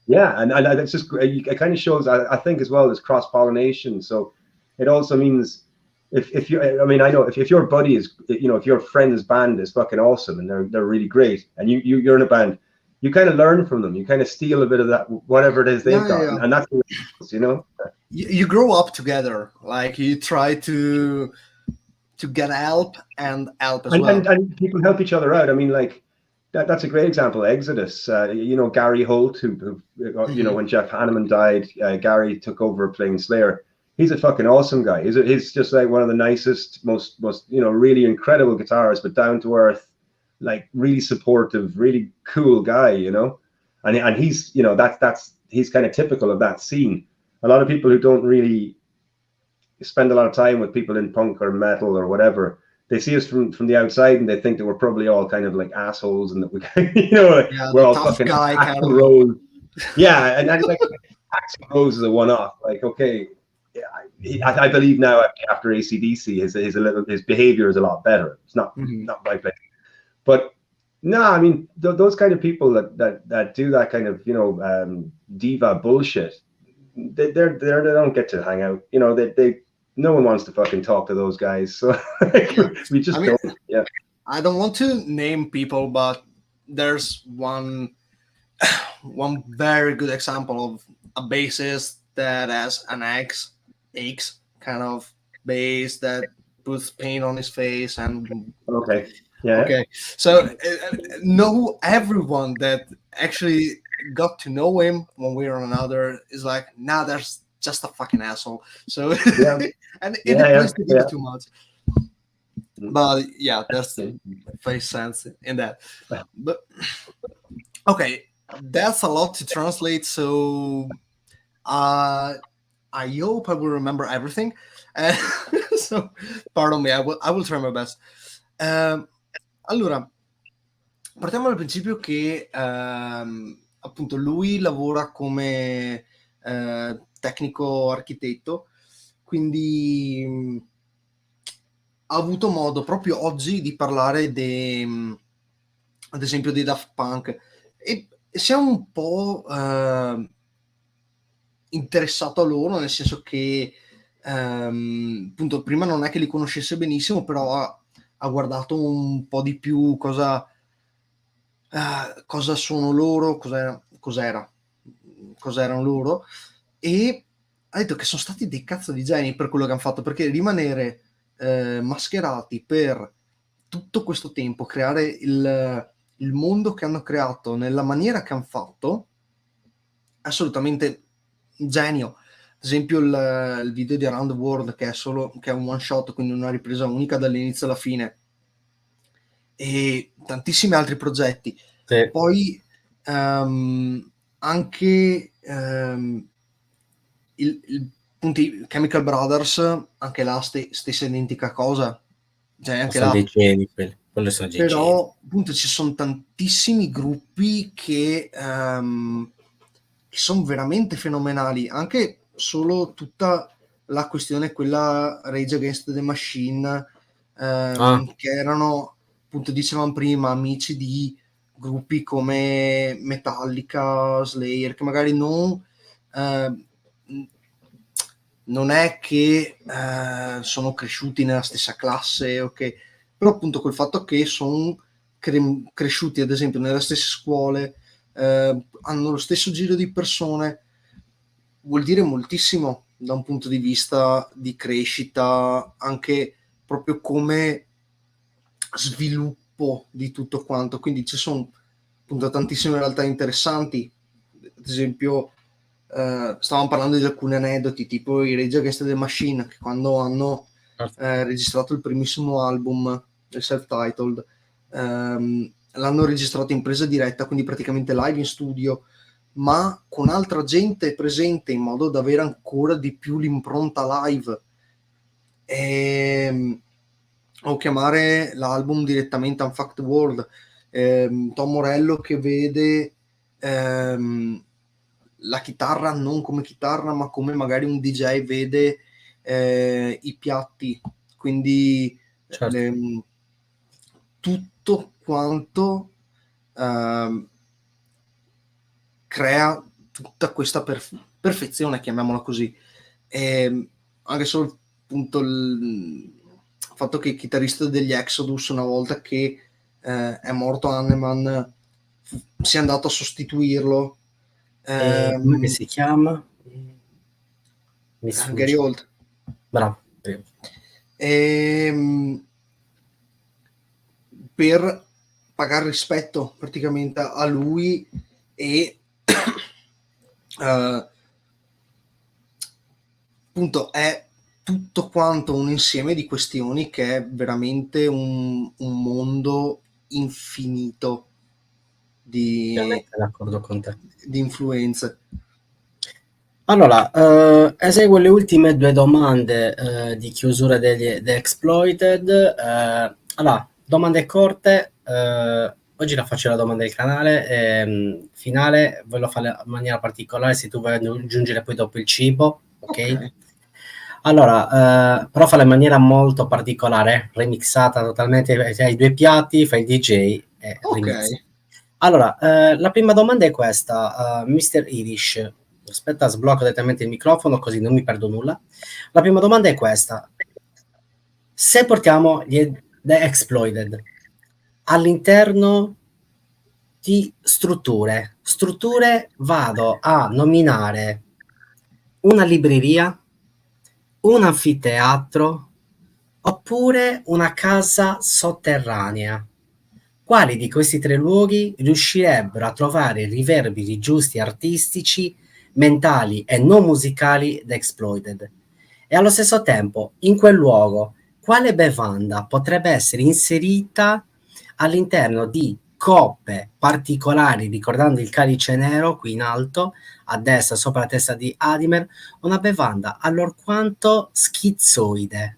Yeah, and it's just, it kind of shows, I think, as well, as cross-pollination. So it also means, if you, I mean, I know if your buddy is, if your friend's band is fucking awesome and they're really great, and you're in a band, you kind of learn from them. You kind of steal a bit of that, whatever it is they've got, and that's what it is, You grow up together, like, you try to get help and help as well. And people help each other out. I mean, like, that's a great example. Exodus, Gary Holt, who when Jeff Hanneman died, Gary took over playing Slayer. He's a fucking awesome guy. He's just like one of the nicest, most really incredible guitarists, but down to earth, like, really supportive, really cool guy, and he's, he's kind of typical of that scene. A lot of people who don't really spend a lot of time with people in punk or metal or whatever, they see us from the outside and they think that we're probably all kind of like assholes, and that we we're all fucking guy kind of Rose. Yeah, and like, Axl Rose is a one-off. Like, okay, I believe now after AC/DC, his behavior is a lot better. It's not my place, but no, I mean, those kind of people that do that kind of diva bullshit, they don't get to hang out. No one wants to fucking talk to those guys. So we just don't. Yeah. I don't want to name people, but there's one very good example of a bassist that has an axe kind of bass that puts paint on his face and. Okay. Yeah. Okay. So know everyone that actually got to know him one way or another is like, nah, there's just a fucking asshole. So and it applies to give too much. But yeah, that's the face sense in that. But okay, that's a lot to translate. So I hope I will remember everything. So pardon me, I will try my best. Allora, partiamo dal principio che appunto lui lavora come tecnico architetto, quindi ha avuto modo proprio oggi di parlare ad esempio dei Daft Punk, e si è un po' interessato a loro, nel senso che appunto prima non è che li conoscesse benissimo, però ha guardato un po' di più cosa sono loro, cos'erano loro, e ha detto che sono stati dei cazzo di geni per quello che hanno fatto, perché rimanere mascherati per tutto questo tempo, creare il il mondo che hanno creato nella maniera che hanno fatto, assolutamente genio. Ad esempio il video di Around the World, che è un one shot, quindi una ripresa unica dall'inizio alla fine, e tantissimi altri progetti. Sì. Poi anche appunto, Chemical Brothers, anche là stessa identica cosa, cioè anche sono là. dei geni, quelli sono dei geni. Però appunto ci sono tantissimi gruppi che sono veramente fenomenali, anche solo tutta la questione, quella Rage Against the Machine, che erano, appunto, dicevamo prima, amici di gruppi come Metallica, Slayer, che magari non è che sono cresciuti nella stessa classe, ok, però appunto col fatto che sono cresciuti ad esempio nelle stesse scuole, hanno lo stesso giro di persone, vuol dire moltissimo da un punto di vista di crescita, anche proprio come sviluppo di tutto quanto. Quindi ci sono appunto tantissime realtà interessanti. Ad esempio stavamo parlando di alcuni aneddoti, tipo i Rage Against the Machine, che quando hanno registrato il primissimo album, il self-titled, l'hanno registrato in presa diretta, quindi praticamente live in studio, ma con altra gente presente, in modo da avere ancora di più l'impronta live. O chiamare l'album direttamente Unfucked World, Tom Morello che vede la chitarra non come chitarra, ma come magari un DJ vede i piatti, quindi Certo. tutto quanto crea tutta questa perfezione, chiamiamola così. Anche solo appunto il fatto che il chitarrista degli Exodus, una volta che è morto Hanneman, si è andato a sostituirlo. Come si chiama? Gary Holt. Bravo. Per pagare rispetto praticamente a lui e appunto è tutto quanto un insieme di questioni che è veramente un mondo infinito di d'accordo con te. influenze. Allora, eseguo le ultime due domande di chiusura degli Exploited. Allora, domande corte. Oggi la faccio la domanda del canale. Finale, voglio fare in maniera particolare, se tu vuoi aggiungere poi dopo il cibo, ok? Allora, però farla in maniera molto particolare, remixata totalmente, hai due piatti, fai il DJ e remix. Allora, la prima domanda è questa, Mr. Irish. Aspetta, sblocco direttamente il microfono così non mi perdo nulla. La prima domanda è questa. Se portiamo The Exploited all'interno di strutture, vado a nominare una libreria, un anfiteatro oppure una casa sotterranea. Quali di questi tre luoghi riuscirebbero a trovare i riverberi giusti artistici, mentali e non musicali da Exploited? E allo stesso tempo, in quel luogo, quale bevanda potrebbe essere inserita all'interno di coppe particolari, ricordando il Calice Nero qui in alto, a destra sopra la testa di Adimer, una bevanda allorquanto schizzoide?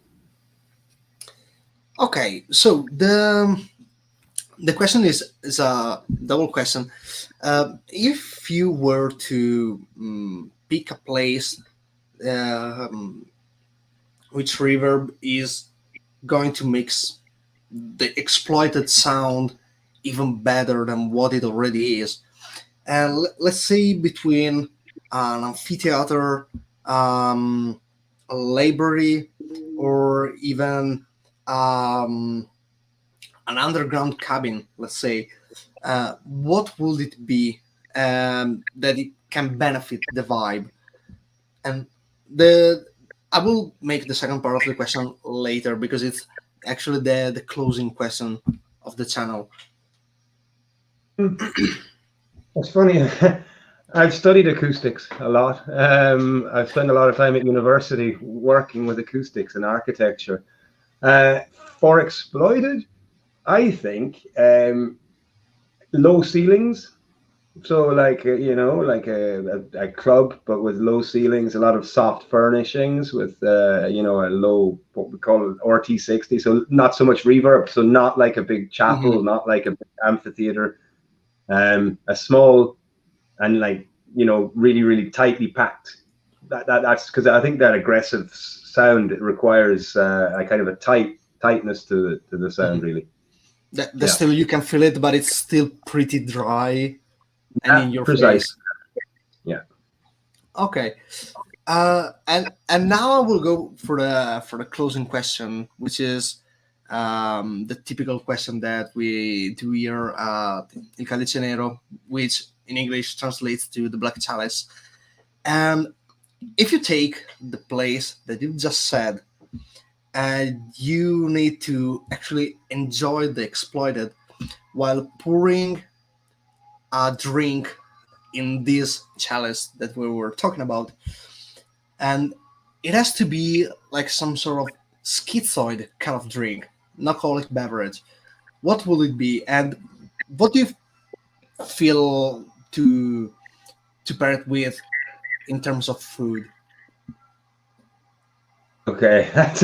Okay, so the question is a double question. If you were to pick a place which reverb is going to mix the exploited sound even better than what it already is, and let's say between an amphitheater, a library, or even an underground cabin, let's say, what would it be that it can benefit the vibe? And I will make the second part of the question later, because it's actually the closing question of the channel. It's funny. I've studied acoustics a lot. I've spent a lot of time at university working with acoustics and architecture. For exploited, I think low ceilings. So like like a club, but with low ceilings, a lot of soft furnishings with a low, what we call it, RT60. So not so much reverb. So not like a big chapel, not like a big amphitheater. A small and like really tightly packed. That's because I think that aggressive sound requires a kind of a tightness to the sound, really. Still you can feel it, but it's still pretty dry and in your face. Yeah. Okay. And now I will go for the closing question, which is the typical question that we do here at Il Calice Nero, which in English translates to the Black Chalice. And if you take the place that you just said, and you need to actually enjoy the exploited while pouring a drink in this chalice that we were talking about, and it has to be like some sort of schizoid kind of drink, non-alcoholic beverage. What will it be, and what do you feel to pair it with in terms of food? Okay, there's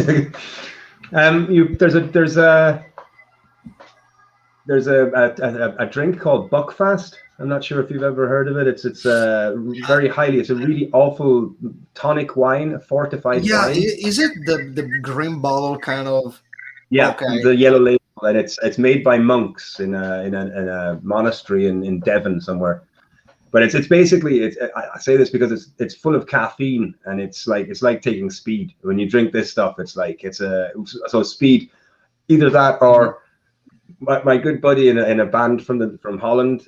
a drink called Buckfast. I'm not sure if you've ever heard of it. It's very highly. It's a really awful tonic wine, a fortified wine. Is it the green bottle kind of? Yeah, okay. The yellow label, and it's made by monks in a monastery in Devon somewhere. But it's basically I say this because it's full of caffeine, and it's like taking speed. When you drink this stuff, so speed, either that or my good buddy in a band from Holland.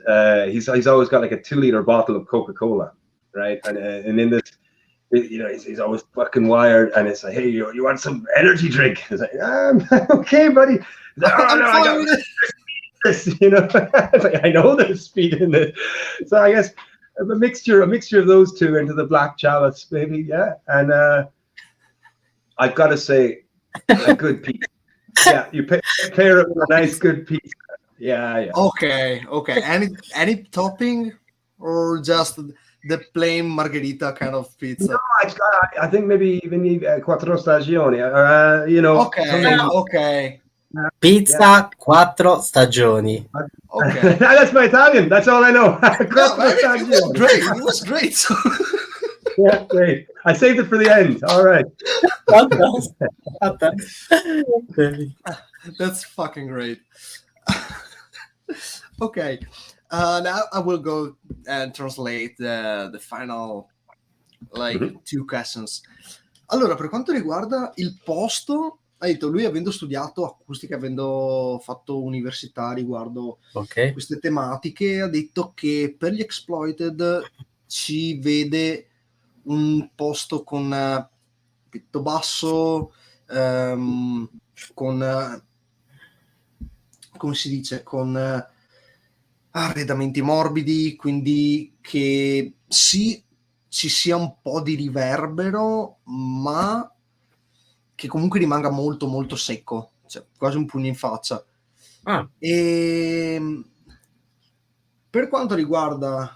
He's always got like a 2-liter bottle of Coca-Cola, right? And in this, he's always fucking wired, and it's like, hey, you want some energy drink? It's like, okay, buddy. Like, oh, no, I got this, I know there's speed in it. So I guess a mixture of those two into the Black Chalice, baby. Yeah. And I've got to say, a good pizza. Yeah, you pair it with a nice good pizza. Yeah. Okay. Any topping or just the plain margherita kind of pizza? No, I think maybe even quattro stagioni. Okay. Pizza quattro stagioni. Okay. That's my Italian. That's all I know. It was great. Yeah, great. I saved it for the end. All right. That's fucking great. Okay. Now I will go and translate the final two questions. Allora, per quanto riguarda il posto, ha detto lui, avendo studiato acustica, avendo fatto università riguardo queste tematiche, ha detto che per gli exploited ci vede un posto con pitto basso, con come si dice, con arredamenti morbidi, quindi che sì, ci sia un po' di riverbero, ma che comunque rimanga molto molto secco, cioè quasi un pugno in faccia. E per quanto riguarda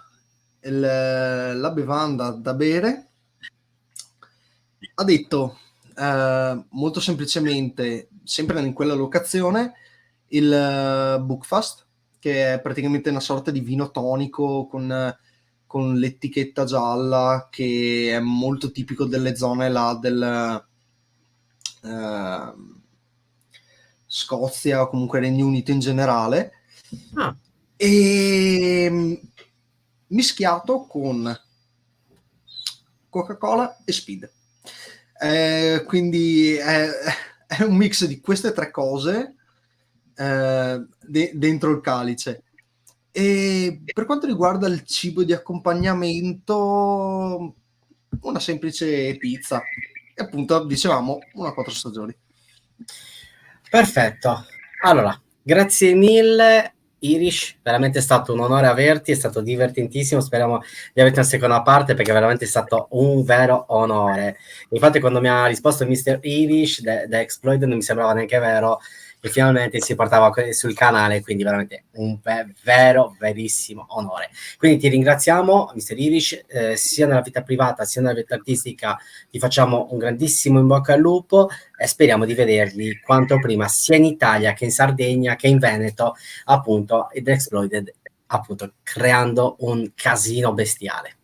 la bevanda da bere, ha detto molto semplicemente, sempre in quella locazione, il Buckfast, che è praticamente una sorta di vino tonico con l'etichetta gialla, che è molto tipico delle zone là del Scozia o comunque Regno Unito in generale, e mischiato con Coca-Cola e Speed. Quindi è un mix di queste tre cose dentro il calice. E per quanto riguarda il cibo di accompagnamento, una semplice pizza, e appunto dicevamo una 4 stagioni. Perfetto. Allora, grazie mille. Irish, veramente è stato un onore averti, è stato divertentissimo, speriamo di averti una seconda parte perché veramente è stato un vero onore. Infatti quando mi ha risposto Mr. Irish da Exploited non mi sembrava neanche vero e finalmente si portava sul canale, quindi veramente un verissimo onore. Quindi ti ringraziamo Mr. Irish, sia nella vita privata sia nella vita artistica, ti facciamo un grandissimo in bocca al lupo e speriamo di vederli quanto prima sia in Italia che in Sardegna che in Veneto, appunto, ed Exploited, appunto, creando un casino bestiale.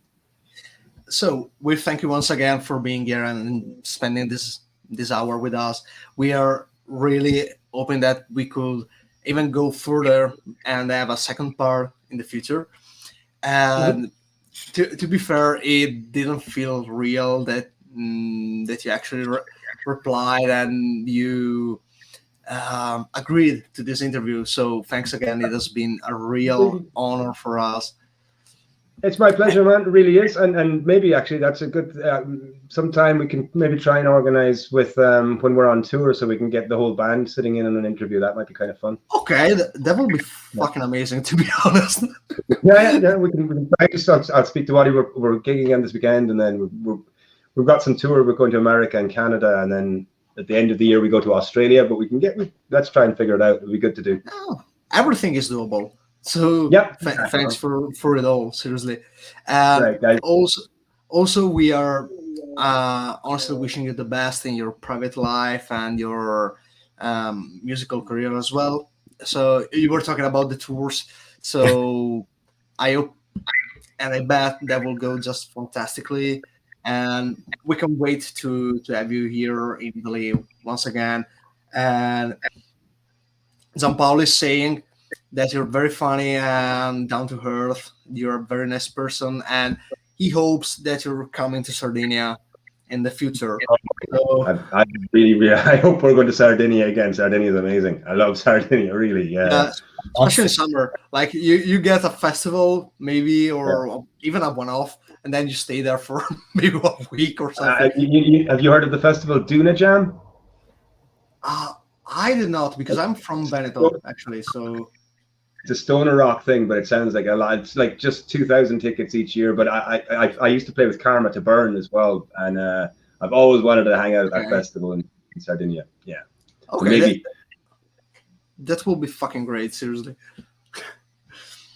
So we thank you once again for being here and spending this hour with us. We are really hoping that we could even go further and have a second part in the future. And to be fair, it didn't feel real that that you actually replied and you agreed to this interview. So thanks again. It has been a real honor for us. It's my pleasure, man. It really is. And maybe actually that's a good, sometime we can maybe try and organize with when we're on tour so we can get the whole band sitting in on an interview. That might be kind of fun. Okay, that would be fucking amazing, to be honest. Yeah, we can practice. I'll speak to Waddy. We're gigging again this weekend, and then we've got some tour. We're going to America and Canada, and then at the end of the year we go to Australia. But let's try and figure it out. It'll be good to do. Oh, everything is doable. So yeah, thanks for it all. Seriously, right, guys. Also we are honestly wishing you the best in your private life and your musical career as well. So you were talking about the tours. So I hope and I bet that will go just fantastically. And we can wait to have you here in Italy once again. And Giampa L is saying that you're very funny and down to earth. You're a very nice person, and he hopes that you're coming to Sardinia in the future. So, I hope we're going to Sardinia again. Sardinia is amazing. I love Sardinia, really. Yeah. Especially in summer. Like you get a festival, maybe, or even a one-off, and then you stay there for maybe a week or something. Have you heard of the festival Duna Jam? I did not, because I'm from Veneto, actually. So it's a stoner rock thing, but it sounds like a lot. It's like just 2,000 tickets each year. But I used to play with Karma to Burn as well, and I've always wanted to hang out at that festival in Sardinia. Yeah. Okay. So maybe that will be fucking great. Seriously.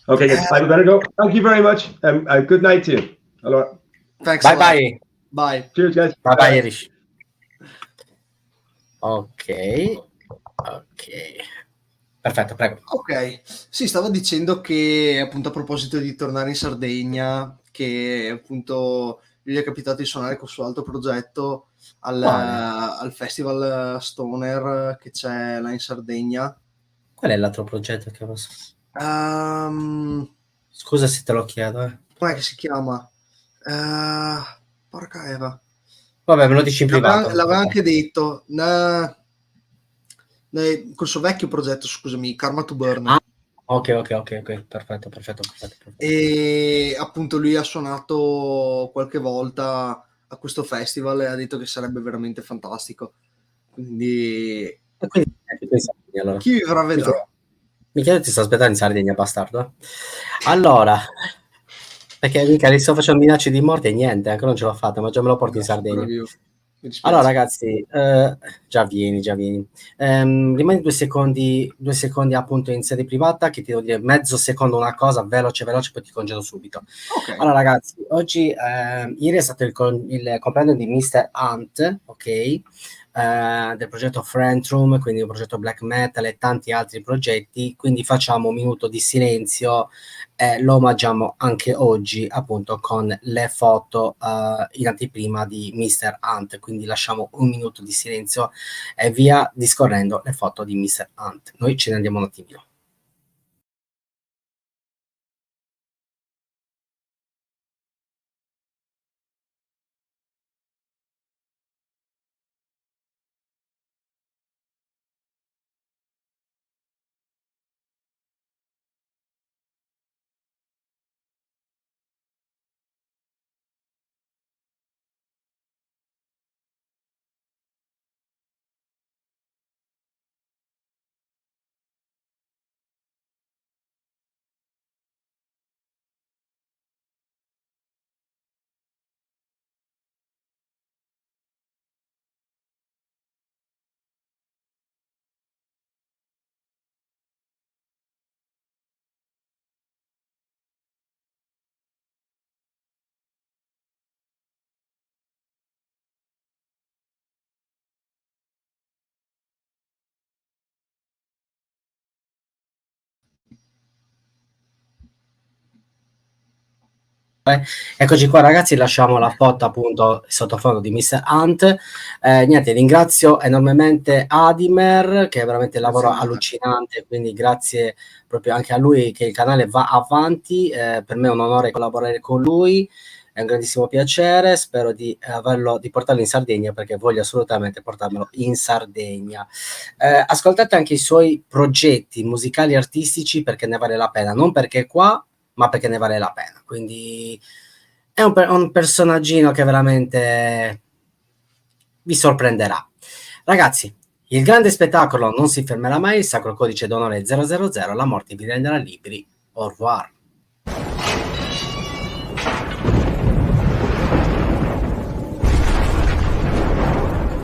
Okay, guys, I better go. Thank you very much. Good night to you. Hello. Thanks. Bye. Bye. Cheers, guys. Bye, Irish. Ok. Perfetto, prego. Ok, sì, stavo dicendo che appunto a proposito di tornare in Sardegna, che appunto gli è capitato di suonare col suo altro progetto al festival Stoner che c'è là in Sardegna. Qual è l'altro progetto che posso... Scusa se te lo chiedo. Com'è che si chiama? Porca Eva. Vabbè, me lo dici in privato. L'aveva anche detto. Col suo vecchio progetto, scusami, Karma to Burn. Ok, perfetto. E appunto lui ha suonato qualche volta a questo festival e ha detto che sarebbe veramente fantastico. Quindi allora. Chi vivrà vedrà. Michele ti sta aspettando in Sardegna, bastardo. Allora, perché mica gli sto facendo minacce di morte e niente, ancora non ce l'ho fatta, ma già me lo porto in Sardegna. Allora ragazzi, già vieni. Rimani 2 secondi appunto in sede privata, che ti devo dire mezzo secondo una cosa, veloce, poi ti congedo subito. Okay. Allora ragazzi, oggi, ieri è stato il compleanno di Mr. Hunt, ok? Del progetto Friendroom, quindi un progetto black metal e tanti altri progetti, quindi facciamo un minuto di silenzio e lo omaggiamo anche oggi appunto con le foto in anteprima di Mr. Hunt, quindi lasciamo un minuto di silenzio e via discorrendo le foto di Mr. Hunt. Noi ce ne andiamo un attimino. Eccoci qua ragazzi, lasciamo la foto appunto sottofondo di Mr. Hunt. Niente, ringrazio enormemente Adimer che è veramente lavoro allucinante, quindi grazie proprio anche a lui che il canale va avanti. Per me è un onore collaborare con lui, è un grandissimo piacere, spero di portarlo in Sardegna perché voglio assolutamente portarmelo in Sardegna. Ascoltate anche i suoi progetti musicali e artistici perché ne vale la pena, non perché è qua, ma perché ne vale la pena. Quindi è un personaggino che veramente vi sorprenderà. Ragazzi, il grande spettacolo non si fermerà mai, il sacro codice d'onore 000, la morte vi renderà liberi. Au revoir.